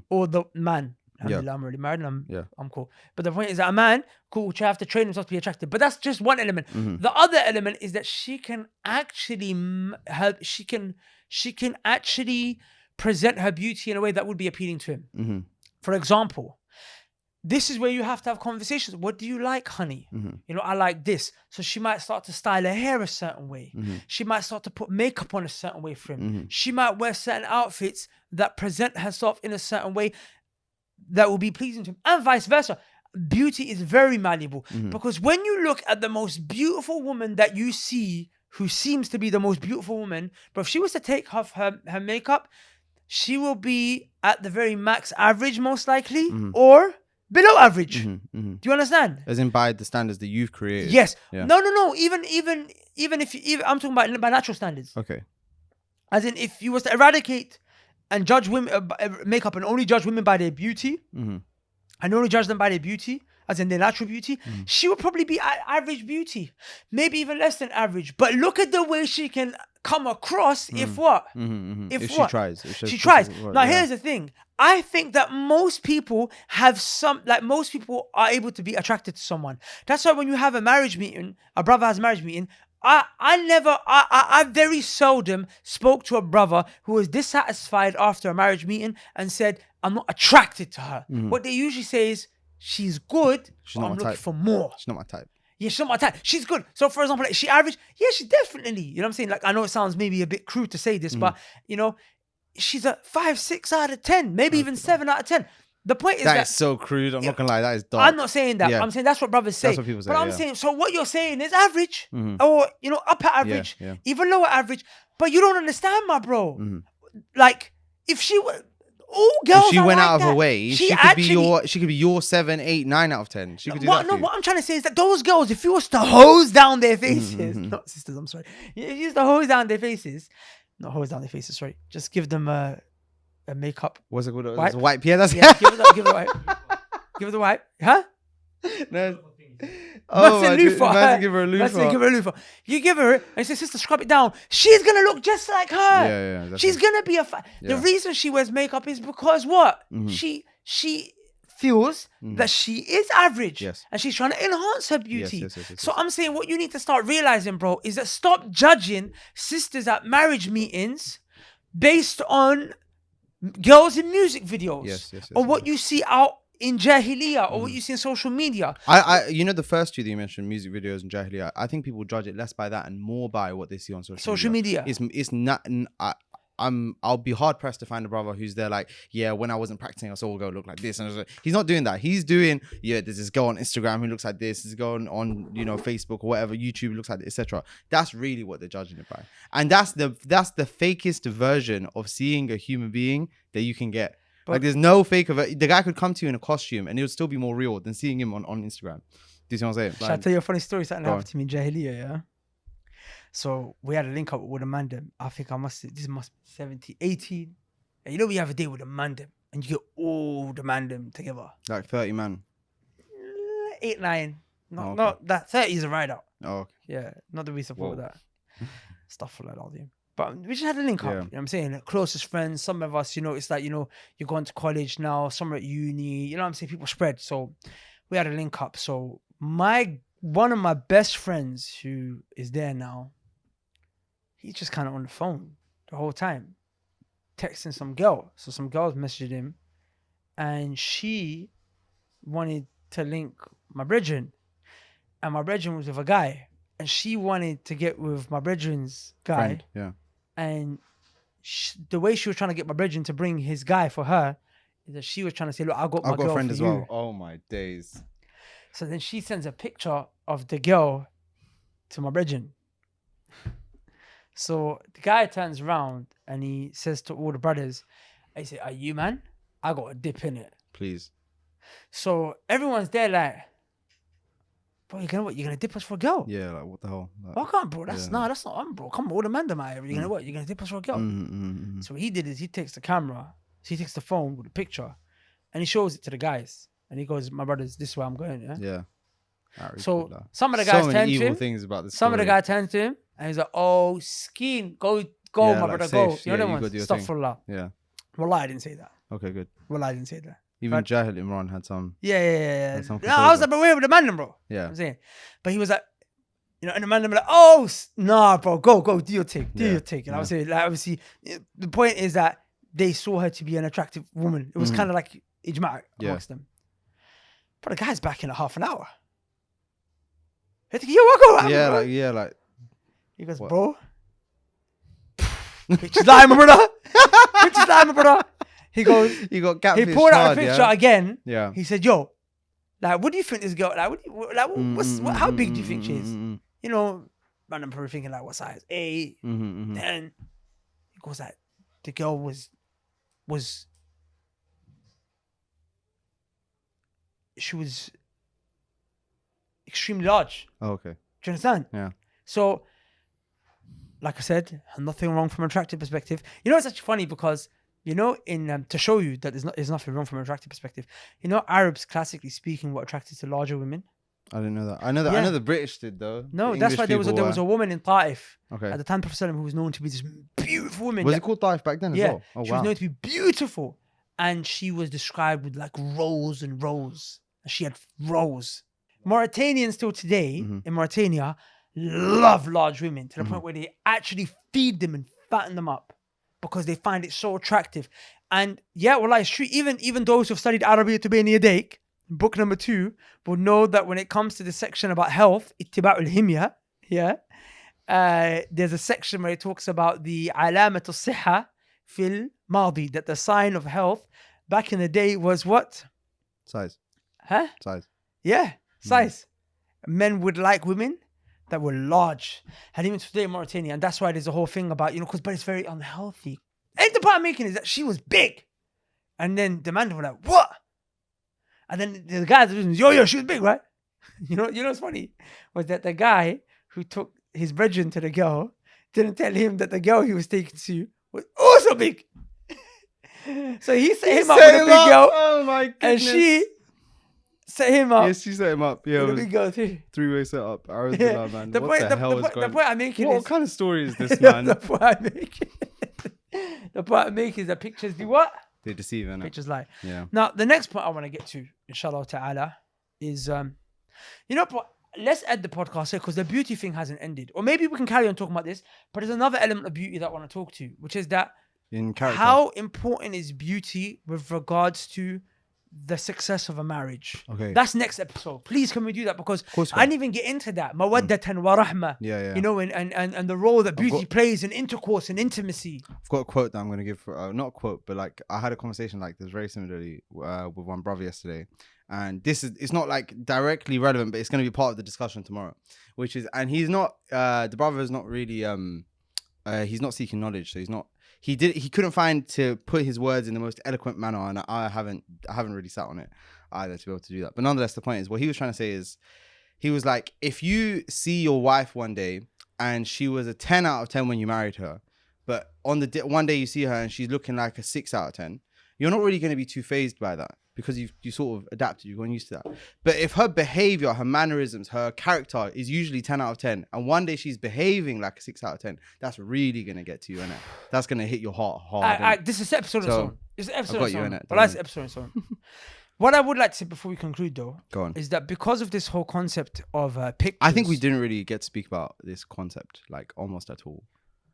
or the man. Alhamdulillah, I'm already married and I'm cool. But the point is that a man, cool, should have to train himself to be attracted. But that's just one element. The other element is that she can actually she can actually present her beauty in a way that would be appealing to him. For example, this is where you have to have conversations. What do you like, honey? You know, I like this. So she might start to style her hair a certain way. She might start to put makeup on a certain way for him. She might wear certain outfits that present herself in a certain way that will be pleasing to him, and vice versa. Beauty is very malleable because when you look at the most beautiful woman that you see, who seems to be the most beautiful woman, but if she was to take off her makeup, she will be at the very max average, most likely, or below average. Do you understand? As in by the standards that you've created. Yes. Yeah. No. Even if I'm talking about by natural standards. Okay. As in, if you was to eradicate and judge women makeup and only judge women by their beauty, and only judge them by their beauty, as in their natural beauty, she would probably be average beauty, maybe even less than average. But look at the way she can come across if what? If what? she tries. She tries. Now, here's the thing. I think that most people most people are able to be attracted to someone. That's why when you have a marriage meeting, a brother has a marriage meeting, I very seldom spoke to a brother who was dissatisfied after a marriage meeting and said, I'm not attracted to her. What they usually say is, she's good, but I'm looking for more. She's not my type. Yeah, she's not my type. She's good. So, for example, is she average? Yeah, she's definitely, you know what I'm saying? Like, I know it sounds maybe a bit crude to say this, but, you know, she's a 5, 6 out of 10, maybe even 7 out of 10. The point is that is so crude. I'm not gonna lie, that is dark. I'm not saying that. I'm saying that's what brothers say. That's what people say. But I'm saying, so what you're saying is average, or you know, upper average, even lower average. But you don't understand, my bro. Like, if she were, all girls, if she went like out of that, her way, she could be your 7, 8, 9 out of 10. She could do that. No, what I'm trying to say is that those girls, if you was to hose down their faces, not sisters, I'm sorry. If you was to hose down their faces, not hose down their faces, sorry. Just give them a makeup. What's it called? Wipe? It's a wipe. Yeah, that's give it a wipe. Give it a wipe. Huh? No. Give her a loofah. You give her and you say, sister, scrub it down. She's gonna look just like her. Yeah. She's gonna be The reason she wears makeup is because what? She feels that she is average. Yes. And she's trying to enhance her beauty. Yes. So I'm saying what you need to start realizing, bro, is that stop judging sisters at marriage meetings based on girls in music videos, or what you see out in Jahiliyyah, or what you see in social media. You know, the first two that you mentioned, music videos and Jahiliyyah, I think people judge it less by that and more by what they see on social media. It's not. I'll be hard pressed to find a brother who's there like, yeah, when I wasn't practicing, I saw a girl look like this, and I was like, he's not doing that. He's doing, there's this girl on Instagram who looks like this. There's girl on Facebook or whatever, YouTube looks like this, etc. That's really what they're judging it by, and that's the fakest version of seeing a human being that you can get. But, like, there's no fake of it. The guy could come to you in a costume and it would still be more real than seeing him on Instagram. Do you see what I'm saying? Shall I tell you a funny story? Something happened to me in Jahiliyyah, yeah? So we had a link up with a man them. I think this must be 17, 18. And you know, we have a day with a man them and you get all the man them together. Like 30 man. 8, 9. Not that 30 is a ride out. Oh, okay. Yeah, not that we support that. Stuff like that. But we just had a link up, you know what I'm saying? Like, closest friends, some of us, it's like, you're going to college now, some are at uni, you know what I'm saying? People spread. So we had a link up. So one of my best friends who is there now, he's just kind of on the phone the whole time, texting some girl. So some girls messaged him and she wanted to link my brethren. And my brethren was with a guy. And she wanted to get with my brethren's guy. Friend, And the way she was trying to get my brethren to bring his guy for her is that she was trying to say, look, I've got my girl a friend for as you. well. Oh my days. So then she sends a picture of the girl to my brethren. So the guy turns around and he says to all the brothers, I say, are you, man? I got a dip in it. Please. So everyone's there like, bro, you're gonna dip us for a girl? Yeah, like what the hell? Like, I can't, bro. That's yeah. that's not on, bro. Come on, all the man them out here. You're gonna what? You're gonna dip us for a girl? So what he did is he takes the camera, he takes the phone with the picture, and he shows it to the guys, and he goes, "My brothers, this is where I'm going." Yeah. Yeah. So some of the guys turn to him. Things about this. Some of the guys turn to him, and he's like, "Oh, skin, go, Yeah, my like brother, safe. go." You Yeah, know you what gotta I do your Stop thing. for Allah. Yeah. Wallah, I didn't say that. Okay, good. Wallah, I didn't say that. Even Jahil Imran had some. Yeah. some No, I was composure. like, but wait with the man, bro. Yeah. I'm saying, but he was like, you know, and the man them like, "Oh, nah, bro, go, do your thing, do Yeah, your thing." And I yeah. was saying, like, obviously, the point is that they saw her to be an attractive woman. It was kind of like ijma' amongst them. But the guy's back in a half an hour. He's like, "Yo, what go?" Yeah, like. He goes, What? "Bro, picture's lying, my brother. Picture's lying, my brother." He goes, He got he catfished pulled out hard, a picture yeah? again. Yeah. He said, "Yo, like, what do you think this girl? Like, how big do you think she is? You know, man, I'm probably thinking like, what size? A. And he goes like, the girl was, she was extremely large. Oh, okay. Do you understand? Yeah. So, like I said, nothing wrong from an attractive perspective. You know, it's actually funny because, you know, in to show you that there's nothing wrong from an attractive perspective. You know, Arabs, classically speaking, were attracted to larger women. I didn't know that. I know Yeah. the British did though. No, The that's English why there was people a woman in Ta'if Okay. at the time, Prophet ﷺ, who was known to be this beautiful woman. Was that- it called Taif back then as Yeah, well? Oh she wow. was known to be beautiful, and she was described with like rows and rows. She had rows. Mauritanians still today in Mauritania love large women to the point where they actually feed them and fatten them up because they find it so attractive. And yeah, well, it's true. Even those who've studied Arabiya to be in Eradicate, book number 2, will know that when it comes to the section about health, ittiba'u al-himya, there's a section where it talks about the alamat al-sihha fil madi, that the sign of health back in the day was what? Size. Huh? Size. Yeah, size. Men would like women that were large. And even today in Mauritania, and that's why there's a whole thing about, but it's very unhealthy. And the point I'm making is that she was big. And then the man were like, what? And then the guys were like, yo, she was big, right? You know what's funny? Was that the guy who took his brethren to the girl didn't tell him that the girl he was taking to was also big. So he set him up with a big girl. Oh my goodness. And she set him up. Yes, she set him up. Yeah, with it a was big girl too. three-way setup. I was Yeah. man. The What point, the hell is going on? the point I'm making What is kind of story is this, man? the point I'm making. The point I'm making is that pictures do what? They deceive, innit? Pictures lie. Yeah. Now the next point I want to get to, inshallah ta'ala, is but let's end the podcast here because the beauty thing hasn't ended. Or maybe we can carry on talking about this, but there's another element of beauty that I want to talk to, which is that In character. how important is beauty with regards to the success of a marriage? Okay. That's next episode. Please can we do that? Because course we I didn't even get into that. Mawaddatan wa rahma. Yeah. You know, and the role that beauty plays in intercourse and intimacy. I've got a quote that I'm going to give. Not a quote, but like I had a conversation like this very similarly with one brother yesterday. And it's not like directly relevant, but it's going to be part of the discussion tomorrow. Which is, and he's not, the brother is not really, he's not seeking knowledge. So he couldn't find to put his words in the most eloquent manner. And I haven't really sat on it either to be able to do that. But nonetheless, the point is, what he was trying to say is, he was like, if you see your wife one day and she was a 10 out of 10 when you married her, but on the one day you see her and she's looking like a 6 out of 10, you're not really going to be too fazed by that because you sort of adapted, you've gotten used to that. But if her behavior, her mannerisms, her character is usually 10 out of 10, and one day she's behaving like a 6 out of 10, that's really going to get to you, innit? That's going to hit your heart hard. This is episode on its own. It's an episode I've got on its you own. in it, But don't that's worry. episode on its own. What I would like to say before we conclude, though, Go on. is that because of this whole concept of pictures... I think we didn't really get to speak about this concept, like almost at all.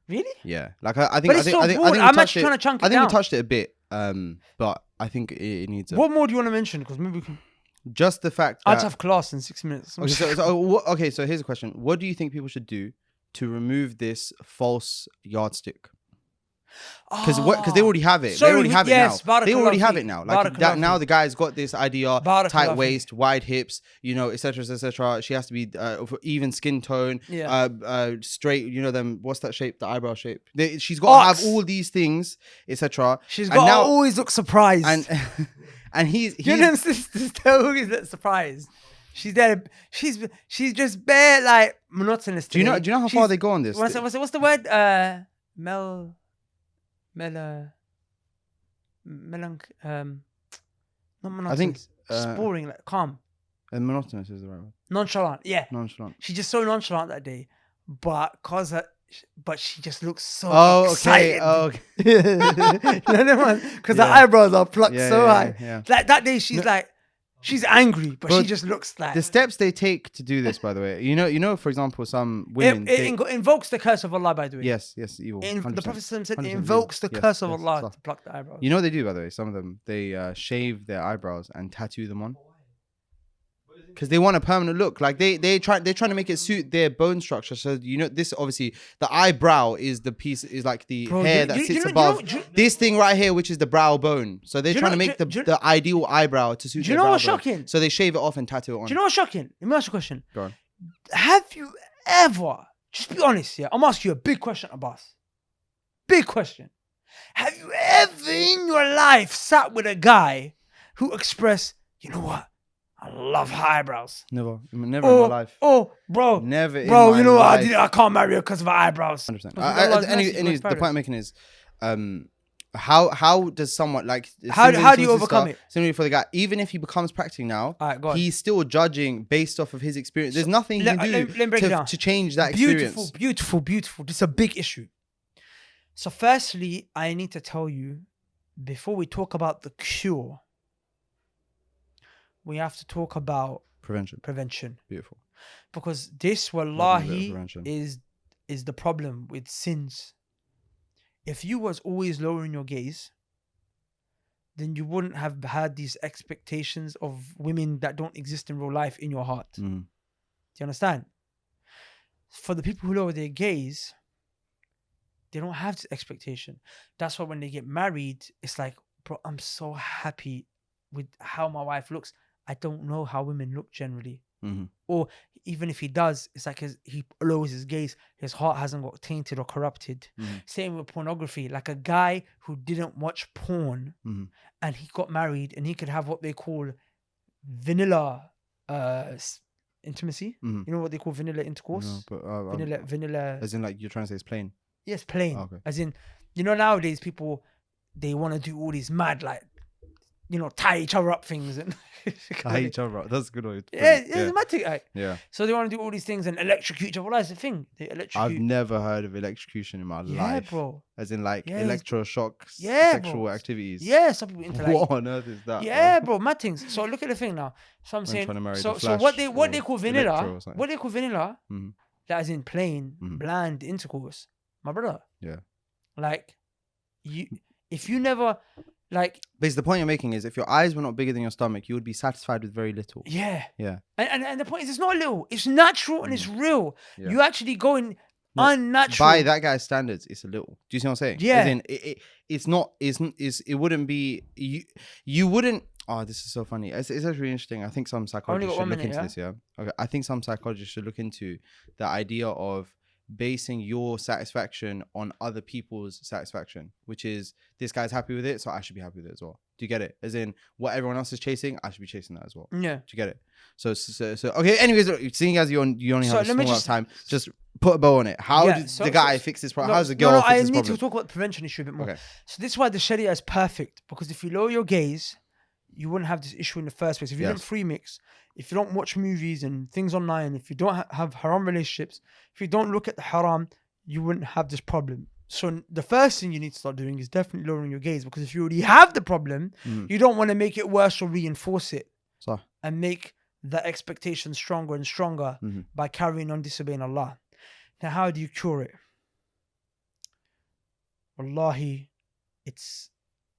Really? Yeah, like I think But it's I so think broad. we I'm touched actually trying to chunk it I think down. we touched it a bit, but I think it needs What more do you want to mention? Because maybe we can... just the fact I'll that. have class in 6 minutes. Okay, so here's a question: what do you think people should do to remove this false yardstick? Because they already have it. Sorry, They already have it yes, now. They barakallahu already have feek. it now. Like that now, the guy's got this idea: Barakallahu tight feek. waist, wide hips, etc., etc. She has to be of even skin tone, straight. You know them. What's that shape? The eyebrow shape. She's got to have all these things, etc. She's got to always look surprised. And he's you know, sisters, they always look surprised. She's there. She's just bare like monotonous. Do you know how far they go on this? What's the word? Not monotonous. I think boring, like calm. Monotonous is the right word. Nonchalant, yeah. Nonchalant. She's just so nonchalant that day, but she just looks so excited. Okay. Because her eyebrows are plucked so high. Yeah. Like that day, she's like, she's angry, but she just looks like. The steps they take to do this, by the way, you know, for example, some women. It invokes the curse of Allah, by the way. Yes, evil. The Prophet said it invokes the curse of Allah to pluck the eyebrows. You know what they do, by the way? Some of them, they shave their eyebrows and tattoo them on. Because they want a permanent look. Like they're trying to make it suit their bone structure. So this obviously the eyebrow is the piece is like the hair that sits above this thing right here, which is the brow bone. So they're trying to make the ideal eyebrow to suit. Do you know what's shocking? So they shave it off and tattoo it on. Do you know what's shocking? Let me ask you a question. Go on. Have you ever, just be honest here, I'm asking you a big question, Abbas. Big question. Have you ever in your life sat with a guy who expressed, you know what? I love her eyebrows. Never in my life. Oh, bro. Never. Bro, you know what? I can't marry her because of her eyebrows. 100%. Anyways, the point I'm making is, how does someone like? How do you overcome it? Similarly for the guy, even if he becomes practicing now, he's still judging based off of his experience. There's nothing he can do to change that experience. Beautiful. This is a big issue. So, firstly, I need to tell you, before we talk about the cure, we have to talk about prevention. Beautiful. Because this, wallahi, is the problem with sins. If you was always lowering your gaze, then you wouldn't have had these expectations of women that don't exist in real life in your heart. Do you understand? For the people who lower their gaze, they don't have this expectation. That's why when they get married, it's like, bro, I'm so happy with how my wife looks. I don't know how women look generally. Or even if he does, it's like he lowers his gaze, his heart hasn't got tainted or corrupted. Same with pornography. Like a guy who didn't watch porn and he got married and he could have what they call vanilla intimacy. You know what they call vanilla intercourse? No, but, vanilla. As in, like, you're trying to say it's plain? Yes, plain. Okay. As in, nowadays people, they want to do all these mad, like, tie each other up things and tie each other up. That's a good way. It's mad thing, like. Yeah. So they want to do all these things and electrocute each other. Well, that's the thing. They electrocute. I've never heard of electrocution in my life. Yeah, bro. As in, like, electroshock sexual activities. Yeah, some people into like. What on earth is that? Yeah, bro, mad things. So look at the thing now. So I'm saying. So what they call vanilla. What they call vanilla. That is in plain, bland intercourse. My brother. Yeah. Like, if you never. Like, basically, the point you're making is if your eyes were not bigger than your stomach, you would be satisfied with very little. Yeah. Yeah. And the point is, it's not little. It's natural and it's real. Yeah. You actually go in unnatural. By that guy's standards, it's a little. Do you see what I'm saying? Yeah. As in, it's not. It wouldn't be. You wouldn't. Oh, this is so funny. It's actually interesting. I think some psychologists should look into this. Yeah. Okay. I think some psychologists should look into the idea of basing your satisfaction on other people's satisfaction, which is this guy's happy with it, so I should be happy with it as well. Do you get it? As in, what everyone else is chasing, I should be chasing that as well. Yeah. Do you get it? So okay. Anyways, seeing as you only have a small amount of time, just put a bow on it. How does the guy fix this problem? How does the girl fix this problem? I need to talk about the prevention issue a bit more. Okay. So this is why the Sharia is perfect, because if you lower your gaze, you wouldn't have this issue in the first place. If you don't free mix, if you don't watch movies and things online, if you don't have haram relationships, if you don't look at the haram, you wouldn't have this problem. So the first thing you need to start doing is definitely lowering your gaze, because if you already have the problem, you don't want to make it worse or reinforce it and make the expectation stronger and stronger by carrying on disobeying Allah. Now, how do you cure it? Wallahi, it's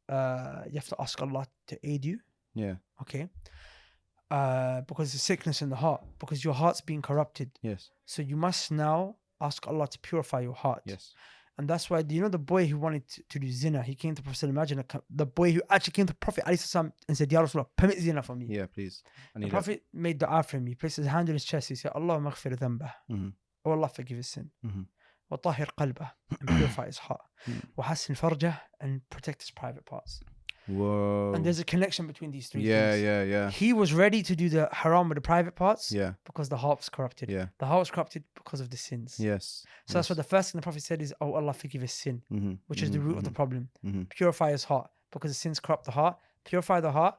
you have to ask Allah to aid you. Yeah. Okay. Because the sickness in the heart, because your heart's being corrupted. Yes. So you must now ask Allah to purify your heart. Yes. And that's why, do you know the boy who wanted to do zina? He came to Prophet. Imagine the boy who actually came to Prophet and said, Ya Rasulullah, permit zina for me. Yeah, please. The Prophet made dua for him. He placed his hand on his chest. He said, اللهم اغفر ذنبه. Oh Allah, forgive his sin. وطهر قلبه, and purify his heart. وحسن فرجه, and protect his private parts. Whoa. And there's a connection between these three Yeah, things. yeah. He was ready to do the haram with the private parts because the heart was corrupted. Yeah. The heart was corrupted because of the sins. Yes. So that's what the first thing the Prophet said is, oh Allah, forgive his sin, which is the root of the problem. Purify his heart because the sins corrupt the heart. Purify the heart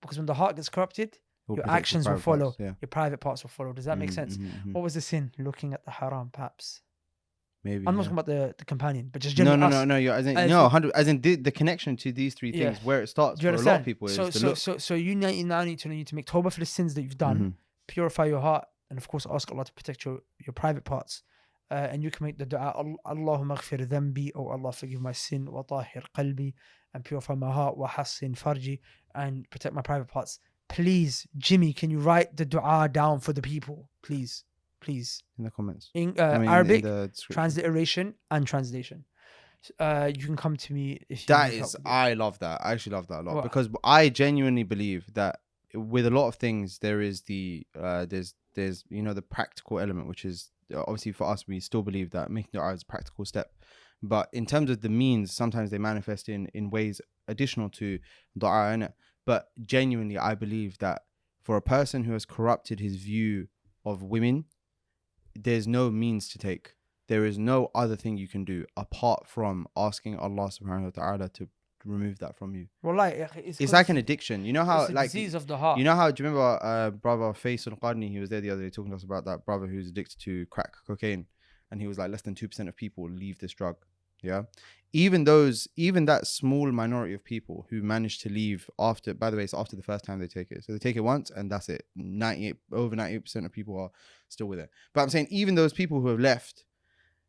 because when the heart gets corrupted, your actions will follow. Your private parts will follow. Does that make sense? What was the sin? Looking at the haram, perhaps. Maybe. I'm not talking about the companion, but just generally No. You're, as in the connection to these three things, where it starts for a lot of people is So you now need to make tawbah for the sins that you've done, purify your heart, and of course ask Allah to protect your private parts. And you can make the dua, اللهم اغفر ذنبي, oh Allah, forgive my sin, وطهر قلبي, and purify my heart, وحسن فرجي, and protect my private parts. Please, Jimmy, can you write the dua down for the people? Please. In the comments. Arabic, in the transliteration, and translation. You can come to me if you I love that. I actually love that a lot because I genuinely believe that with a lot of things there is there's the practical element, which is obviously for us, we still believe that making dua is a practical step. But in terms of the means, sometimes they manifest in ways additional to dua, innit? But genuinely, I believe that for a person who has corrupted his view of women, there's no means to take. There is no other thing you can do apart from asking Allah subhanahu wa ta'ala to remove that from you. Well, it's like an addiction. You know how, it's a disease of the heart. You know how, do you remember brother Faisal Qarni? He was there the other day talking to us about that brother who's addicted to crack cocaine, and he was like, less than 2% of people leave this drug. Yeah, even that small minority of people who manage to leave after, by the way, it's after the first time they take it. So they take it once and that's it. Over 98% of people are still with it. But I'm saying even those people who have left,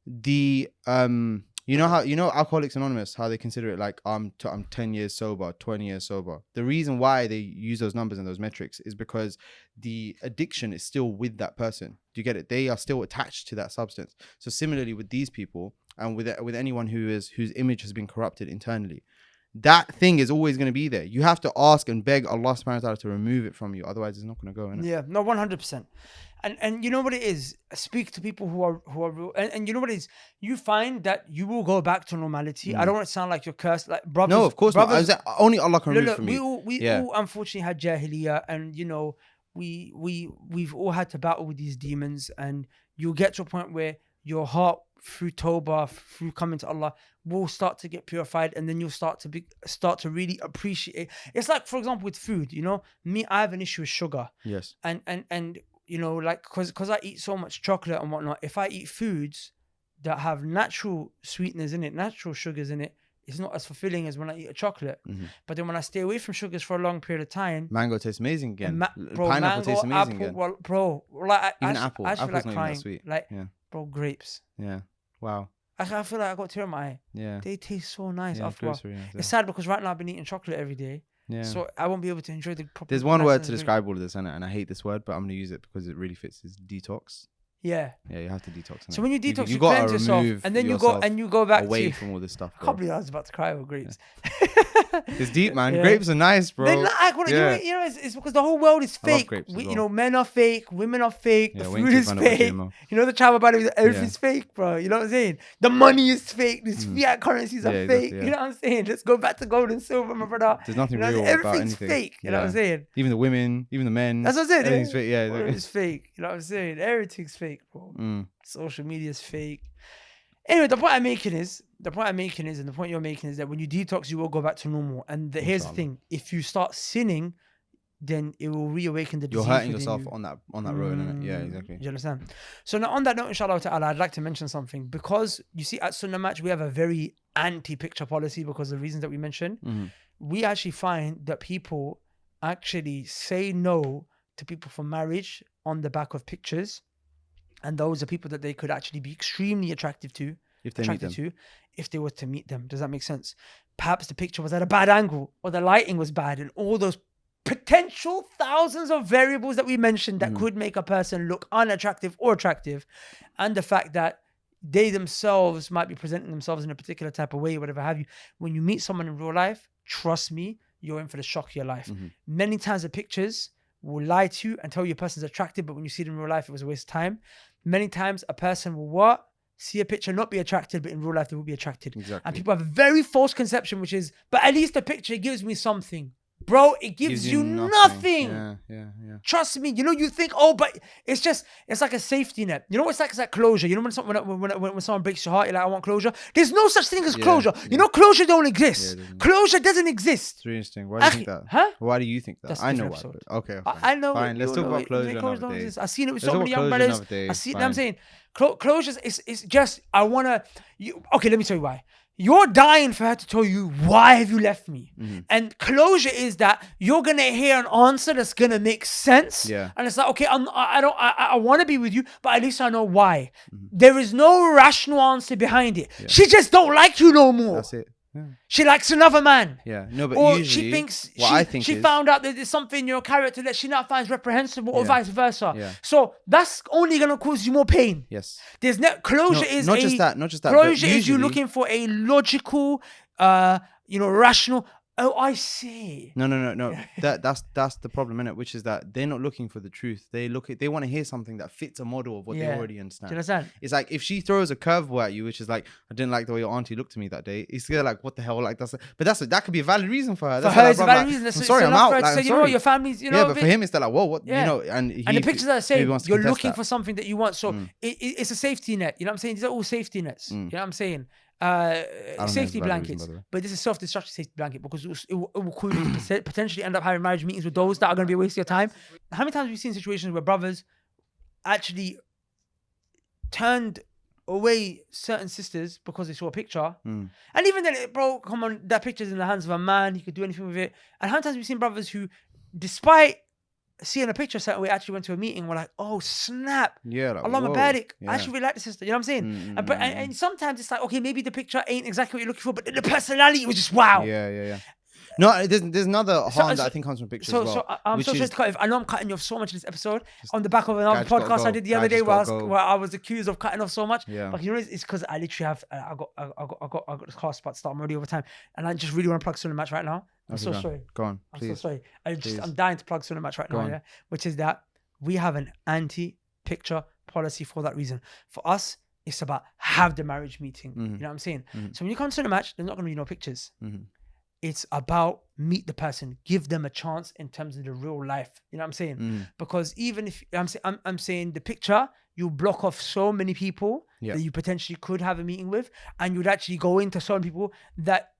you know Alcoholics Anonymous, how they consider it like I'm 10 years sober, 20 years sober. The reason why they use those numbers and those metrics is because the addiction is still with that person. Do you get it? They are still attached to that substance. So similarly with these people, and with anyone whose image has been corrupted internally, that thing is always going to be there. You have to ask and beg Allah subhanahu wa ta'ala to remove it from you, otherwise it's not going to go, innit? Yeah, no, 100%. And you know what it is? Speak to people who are real, and you know what it is? You find that you will go back to normality. I don't want to sound like you're cursed, like brothers. No, of course not. Only Allah can remove from you. We all unfortunately had jahiliyyah, and we've all had to battle with these demons, and you'll get to a point where your heart, through tawbah, through coming to Allah, will start to get purified, and then you'll start to really appreciate. It's like, for example, with food. I have an issue with sugar. Yes. And like because I eat so much chocolate and whatnot. If I eat foods that have natural sweeteners in it, natural sugars in it, it's not as fulfilling as when I eat a chocolate. But then when I stay away from sugars for a long period of time, mango tastes amazing again. Pineapple tastes amazing again. Well, bro, like even apple. I feel Apple's like not crying. even that sweet. Like, bro, grapes. Yeah. Wow. I feel like I got a tear in my eye. Yeah. They taste so nice after a while. Nice, It's sad because right now I've been eating chocolate every day. Yeah. So I won't be able to enjoy the proper. There's one word to describe all of this, and I hate this word, but I'm gonna use it because it really fits. Is detox. Yeah. Yeah, you have to detox. So when you detox, you cleanse yourself, and then you go back away from all this stuff. I can't believe I was about to cry over grapes. It's deep, man. Grapes are nice, bro. It's because the whole world is fake. Men are fake, women are fake, the food is fake. The travel body, everything's fake, bro. You know what I'm saying? The money is fake. These fiat currencies are fake. You know what I'm saying? Let's go back to gold and silver, my brother. There's nothing real about anything. Everything's fake. You know what I'm saying? Even the women, even the men. That's what I'm saying. Everything's fake. Yeah, it's fake. You know what I'm saying? Everything's fake, bro. Social media is fake. Anyway, the point I'm making is, and the point you're making is that when you detox, you will go back to normal. And here's the thing: if you start sinning, then it will reawaken the disease. You're hurting yourself on that road, innit? Yeah, exactly. Do you understand? So now, on that note, inshallah ta'ala, I'd like to mention something, because you see, at Sunnah Match, we have a very anti-picture policy because of the reasons that we mentioned. We actually find that people actually say no to people for marriage on the back of pictures. And those are people that they could actually be extremely attractive to if they were to meet them. Does that make sense? Perhaps the picture was at a bad angle, or the lighting was bad, and all those potential thousands of variables that we mentioned that could make a person look unattractive or attractive, and the fact that they themselves might be presenting themselves in a particular type of way, whatever have you. When you meet someone in real life, trust me, you're in for the shock of your life. Many times the pictures will lie to you and tell you a person's attractive, but when you see it in real life, it was a waste of time. Many times a person will see a picture, not be attracted, but in real life they will be attracted. Exactly. And people have a very false conception, which is, but at least the picture gives me something. Bro, it gives you nothing. Yeah. Trust me. You know, you think, oh, but it's like a safety net. You know, it's like closure. You know, when someone breaks your heart, you're like, I want closure. There's no such thing as closure. You know, closure don't exist. Closure doesn't exist. It's really interesting. Why do you think that? Huh? Why do you think that? That's I know why. episode. Okay. I know. Fine. Let's talk about closure another day. I've seen it with so many young brothers. I see what I'm saying. Closure is just, okay, let me tell you why. You're dying for her to tell you, why have you left me? And closure is that you're going to hear an answer that's going to make sense. Yeah. And it's like, okay, I want to be with you, but at least I know why. There is no rational answer behind it. Yeah. She just don't like you no more. That's it. Yeah. She likes another man. Yeah, no, but or usually, she thinks she is, found out that there's something in your character that she now finds reprehensible, or vice versa. Yeah. So that's only gonna cause you more pain. Yes. There's closure is not just that. Closure is you looking for a logical, rational. Oh, I see. No. That's the problem, innit? Which is that they're not looking for the truth. They want to hear something that fits a model of what they already understand. Do you understand? It's like if she throws a curveball at you, which is like, I didn't like the way your auntie looked to me that day. It's like, what the hell? Like that could be a valid reason for her. For her, it's a valid reason. I'm sorry, I'm out. Like, you know what, your family's, Yeah, but for him, it's like, whoa, what? Yeah. You know, and the pictures are the same. You're looking that. for something that you want. So it's a safety net. You know what I'm saying? These are all safety nets. You know what I'm saying? Safety blankets, but this is self-destructive safety blanket because it will cause you to potentially end up having marriage meetings with those that are going to be a waste of your time. How many times have we seen situations where brothers actually turned away certain sisters because they saw a picture, and even then, bro, come on, that picture's in the hands of a man, he could do anything with it. And how many times have we seen brothers who, despite seeing a picture a certain way, actually went to a meeting, we're like, oh snap, yeah, like, Allahumma barik. Yeah. I actually really like the sister, you know what I'm saying? And sometimes it's like, okay, maybe the picture ain't exactly what you're looking for, but the personality was just wow. Yeah. No, there's another harm that I think comes from pictures as well. So I'm so sorry to cut you off. I know I'm cutting you off so much in this episode on the back of another podcast I did the other day where I was accused of cutting off so much. Yeah. But you know, it's because I literally have I got this class about to start. I'm already over time, and I just really want to plug Sunnah Match right now. I'm so sorry. Go on, please. I'm so sorry. I'm dying to plug Sunnah Match right now. Yeah, which is that we have an anti-picture policy for that reason. For us, it's about have the marriage meeting. You know what I'm saying? So when you come to Sunnah Match, there's not going to be no pictures. It's about meet the person, give them a chance in terms of the real life. You know what I'm saying? Because even if I'm saying the picture, you block off so many people that you potentially could have a meeting with, and you'd actually go into so many people that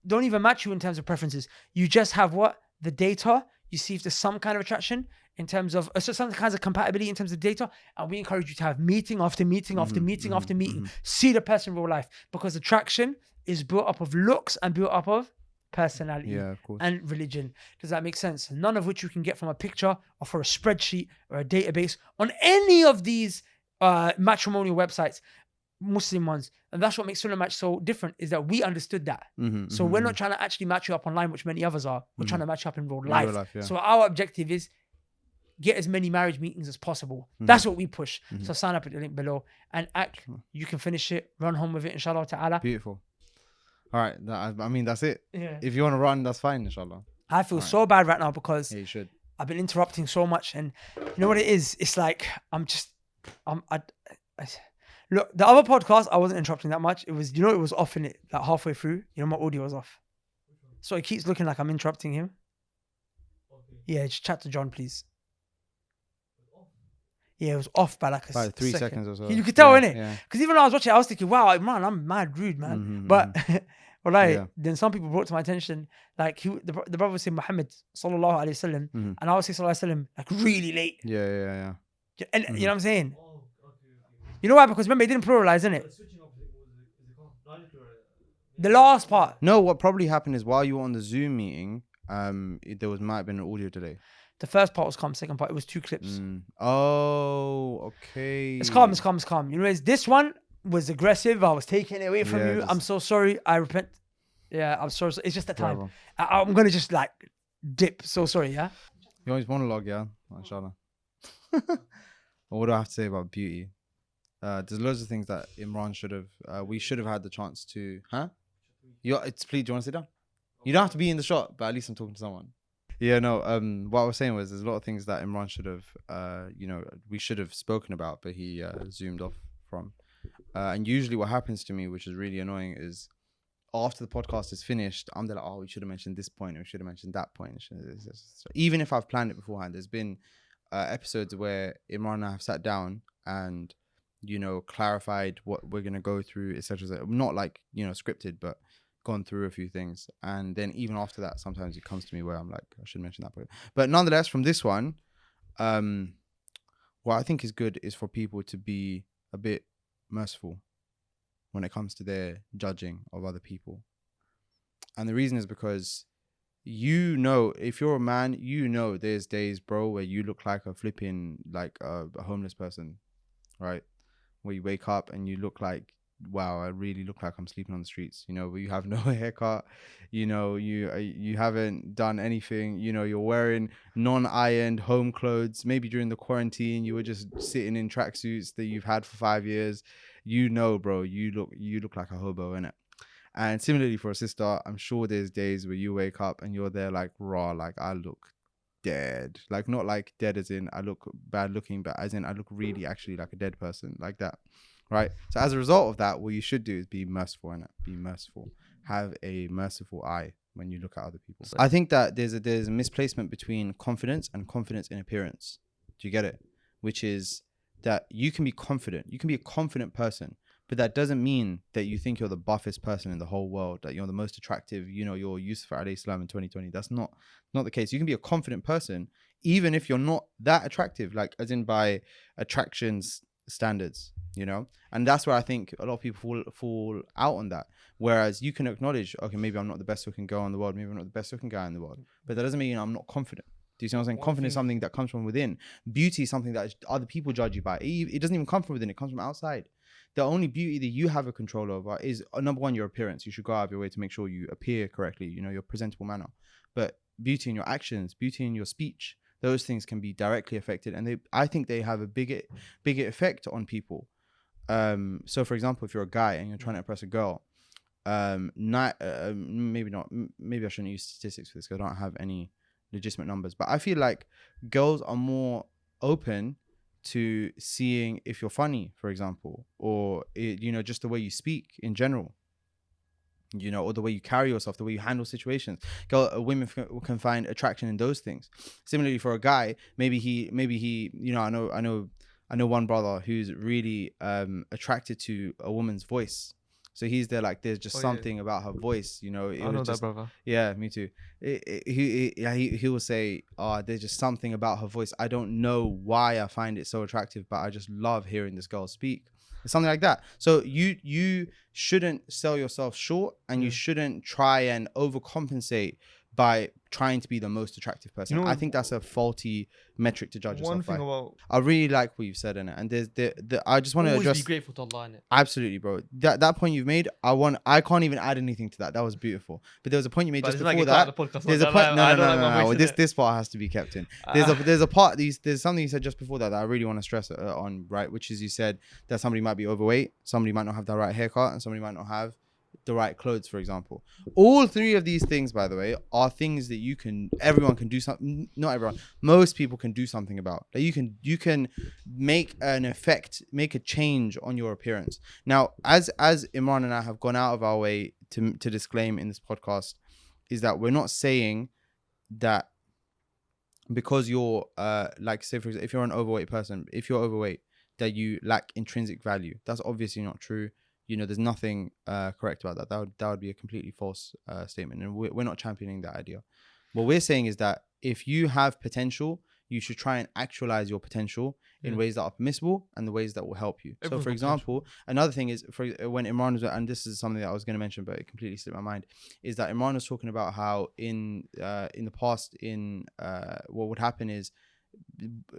don't even match you in terms of preferences. You just have the data. You see if there's some kind of attraction in terms of some kinds of compatibility in terms of data, and we encourage you to have meeting after meeting after meeting after meeting. See the person in real life, because attraction is built up of looks and built up of personality and religion. Does that make sense? None of which you can get from a picture or for a spreadsheet or a database on any of these matrimonial websites, Muslim ones. And that's what makes Sunnah Match so different, is that we understood that. So we're not trying to actually match you up online, which many others are. We're trying to match you up in real life. So our objective is get as many marriage meetings as possible. That's what we push. So sign up at the link below and act. You can finish it, run home with it, inshallah ta'ala. Beautiful. All right, I mean, that's it. Yeah. If you want to run, that's fine, inshallah. I feel so bad right now because you should. I've been interrupting so much, and you know what it is? It's like look, the other podcast I wasn't interrupting that much. It was, it was off in it like halfway through. My audio was off, so it keeps looking like I'm interrupting him. Okay. Yeah, just chat to John, please. Yeah, it was off by like 3 seconds or so. You could tell, innit? Because even when I was watching, I was thinking, wow, man, I'm mad rude, man. But then some people brought to my attention, like the brother was saying Muhammad sallallahu alaihi wasallam, and I would say sallallahu alaihi wasallam like really late. Yeah. And you know what I'm saying? You know why? Because remember, he didn't pluralize, innit? The last part. No, what probably happened is while you were on the Zoom meeting, might have been an audio delay. The first part was calm. Second part, it was 2 clips. Oh, okay. It's calm. You know, this one was aggressive. I was taking it away from you. I'm so sorry. I repent. Yeah, I'm sorry. It's just that time. I'm going to just like dip. So sorry, yeah? You always monologue, yeah? Inshallah. What do I have to say about beauty? There's loads of things that Imran we should have had the chance to, please, do you want to sit down? You don't have to be in the shot, but at least I'm talking to someone. Yeah, no, what I was saying was there's a lot of things that Imran should have, we should have spoken about, but he zoomed off from. And usually what happens to me, which is really annoying, is after the podcast is finished, I'm there like, oh, we should have mentioned this point, or we should have mentioned that point. Even if I've planned it beforehand, there's been episodes where Imran and I have sat down and, you know, clarified what we're going to go through, etc. Not like, you know, scripted, but gone through a few things. And then even after that, sometimes it comes to me where I'm like, I should mention that point. But nonetheless, from this one, what I think is good is for people to be a bit merciful when it comes to their judging of other people. And the reason is because, you know, if you're a man, you know there's days, bro, where you look like a flipping, like a homeless person, right? Where you wake up and you look like, wow, I really look like I'm sleeping on the streets, you know, where you have no haircut, you know, you haven't done anything, you know, you're wearing non-ironed home clothes. Maybe during the quarantine, you were just sitting in tracksuits that you've had for 5 years. You know, bro, you look like a hobo, innit? And similarly for a sister, I'm sure there's days where you wake up and you're there like, raw, like I look dead. Like, not like dead as in I look bad looking, but as in I look really actually like a dead person, like that, right? So as a result of that, what you should do is be merciful, innit? Be merciful. Have a merciful eye when you look at other people. I think that there's a misplacement between confidence and confidence in appearance. Do you get it? Which is that you can be confident. You can be a confident person, but that doesn't mean that you think you're the buffest person in the whole world, that you're the most attractive, you know, you're Yusuf alayhi salam in 2020. That's not the case. You can be a confident person, even if you're not that attractive, like as in by attractions standards, you know? And that's where I think a lot of people fall out on that. Whereas you can acknowledge, okay, maybe I'm not the best looking girl in the world. Maybe I'm not the best looking guy in the world. But that doesn't mean I'm not confident. Do you see what I'm saying? Confidence is something that comes from within. Beauty is something that other people judge you by. It doesn't even come from within. It comes from outside. The only beauty that you have a control over is, number one, your appearance. You should go out of your way to make sure you appear correctly, you know, your presentable manner. But beauty in your actions, beauty in your speech, those things can be directly affected. And I think they have a bigger effect on people. So for example, if you're a guy and you're trying to impress a girl, maybe not, maybe I shouldn't use statistics for this because I don't have any legitimate numbers, but I feel like girls are more open to seeing if you're funny, for example, or you know, just the way you speak in general, you know, or the way you carry yourself, the way you handle situations. Women can find attraction in those things. Similarly for a guy, maybe he, you know, I know one brother who's really attracted to a woman's voice. So he's there like, there's just something about her voice, you know. I know that, brother. Yeah, me too. He will say, there's just something about her voice. I don't know why I find it so attractive, but I just love hearing this girl speak. It's something like that. So you shouldn't sell yourself short, and you shouldn't try and overcompensate by trying to be the most attractive person. You know, I think that's a faulty metric to judge yourself by. I really like what you've said in it, and there's I just want to address. Always be grateful to Allah in it. Absolutely, bro. That point you've made, I can't even add anything to that. That was beautiful. But there was a point you made just before that. There's a point. No. This part has to be kept in. There's a part. There's something you said just before that I really want to stress on, right? Which is, you said that somebody might be overweight, somebody might not have the right haircut, and somebody might not have the right clothes, for example. All three of these things, by the way, are things that everyone can do something. Not everyone, most people can do something about. Like you can make a change on your appearance. Now, as Imran and I have gone out of our way to disclaim in this podcast, is that we're not saying that because you're like, say for example, if you're an overweight person, if you're overweight, that you lack intrinsic value. That's obviously not true. You know, there's nothing correct about that. That would be a completely false statement, and we're not championing that idea. What we're saying is that if you have potential, you should try and actualize your potential in ways that are permissible and the ways that will help you. Everyone's, so, for example, another thing is, when Imran was, and this is something that I was going to mention, but it completely slipped my mind, is that Imran was talking about how in the past, what would happen is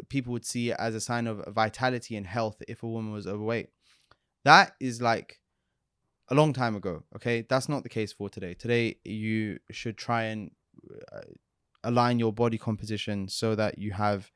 people would see it as a sign of vitality and health if a woman was overweight. That is like a long time ago, okay? That's not the case for today. Today, you should try and align your body composition so that you have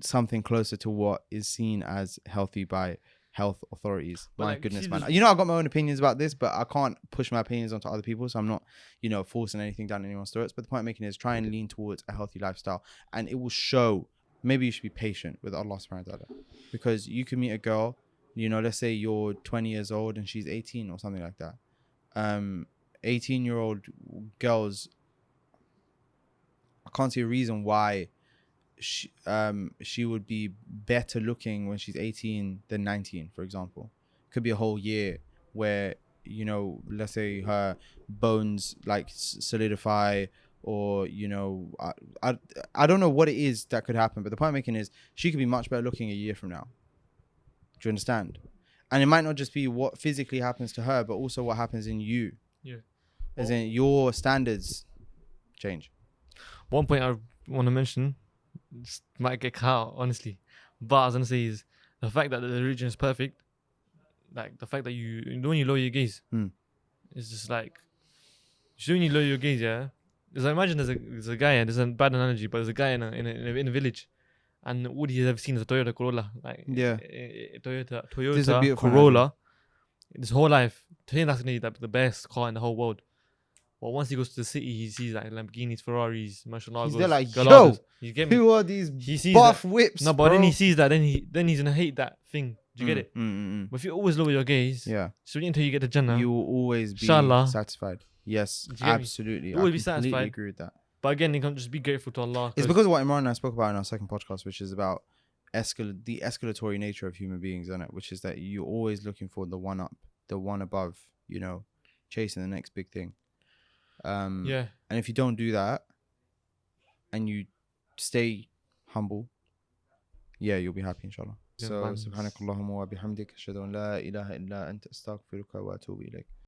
something closer to what is seen as healthy by health authorities. But my goodness, man. You know, I've got my own opinions about this, but I can't push my opinions onto other people, so I'm not, you know, forcing anything down anyone's throats. But the point I'm making is try and lean towards a healthy lifestyle, and it will show. Maybe you should be patient with Allah subhanahu wa ta'ala, because you can meet a girl, You know, let's say you're 20 years old and she's 18 or something like that. 18-year-old girls, I can't see a reason why she would be better looking when she's 18 than 19, for example. Could be a whole year where, you know, let's say her bones like solidify, or, you know, I don't know what it is that could happen, but the point I'm making is she could be much better looking a year from now. Do you understand? And it might not just be what physically happens to her, but also what happens in you. Yeah. As in your standards change. One point I want to mention, just might get cut out, honestly, but I was gonna say is the fact that the religion is perfect. Like the fact that when you lower your gaze, it's just like, when you lower your gaze, yeah. Because I imagine there's a guy, and there's a bad analogy, but there's a guy in a village, and all he has ever seen is a Toyota Corolla, like Toyota Corolla. Analogy. His whole life, to him that's gonna be the best car in the whole world. But once he goes to the city, he sees like Lamborghinis, Ferraris, Murcielago's, He's there like, Galadas. You get me? who are these He sees buff that. whips? No, but bro? then he sees that, then he's gonna hate that thing. Do you get it? But if you always lower your gaze, Yeah. so until you get to Jannah, You will always be Inshallah. satisfied. Yes, Do you get me? absolutely. You will I be completely satisfied. agree with that. But again, you can just be grateful to Allah. It's because of what Imran and I spoke about in our second podcast, which is about the escalatory nature of human beings, isn't it? Which is that you're always looking for the one up, the one above, you know, chasing the next big thing. yeah. And if you don't do that and you stay humble, yeah, you'll be happy, inshallah. Yeah, So, man. subhanakallahumma wa bihamdik, ashhadu an la ilaha illa anta astaghfiruka wa atubu ilayk.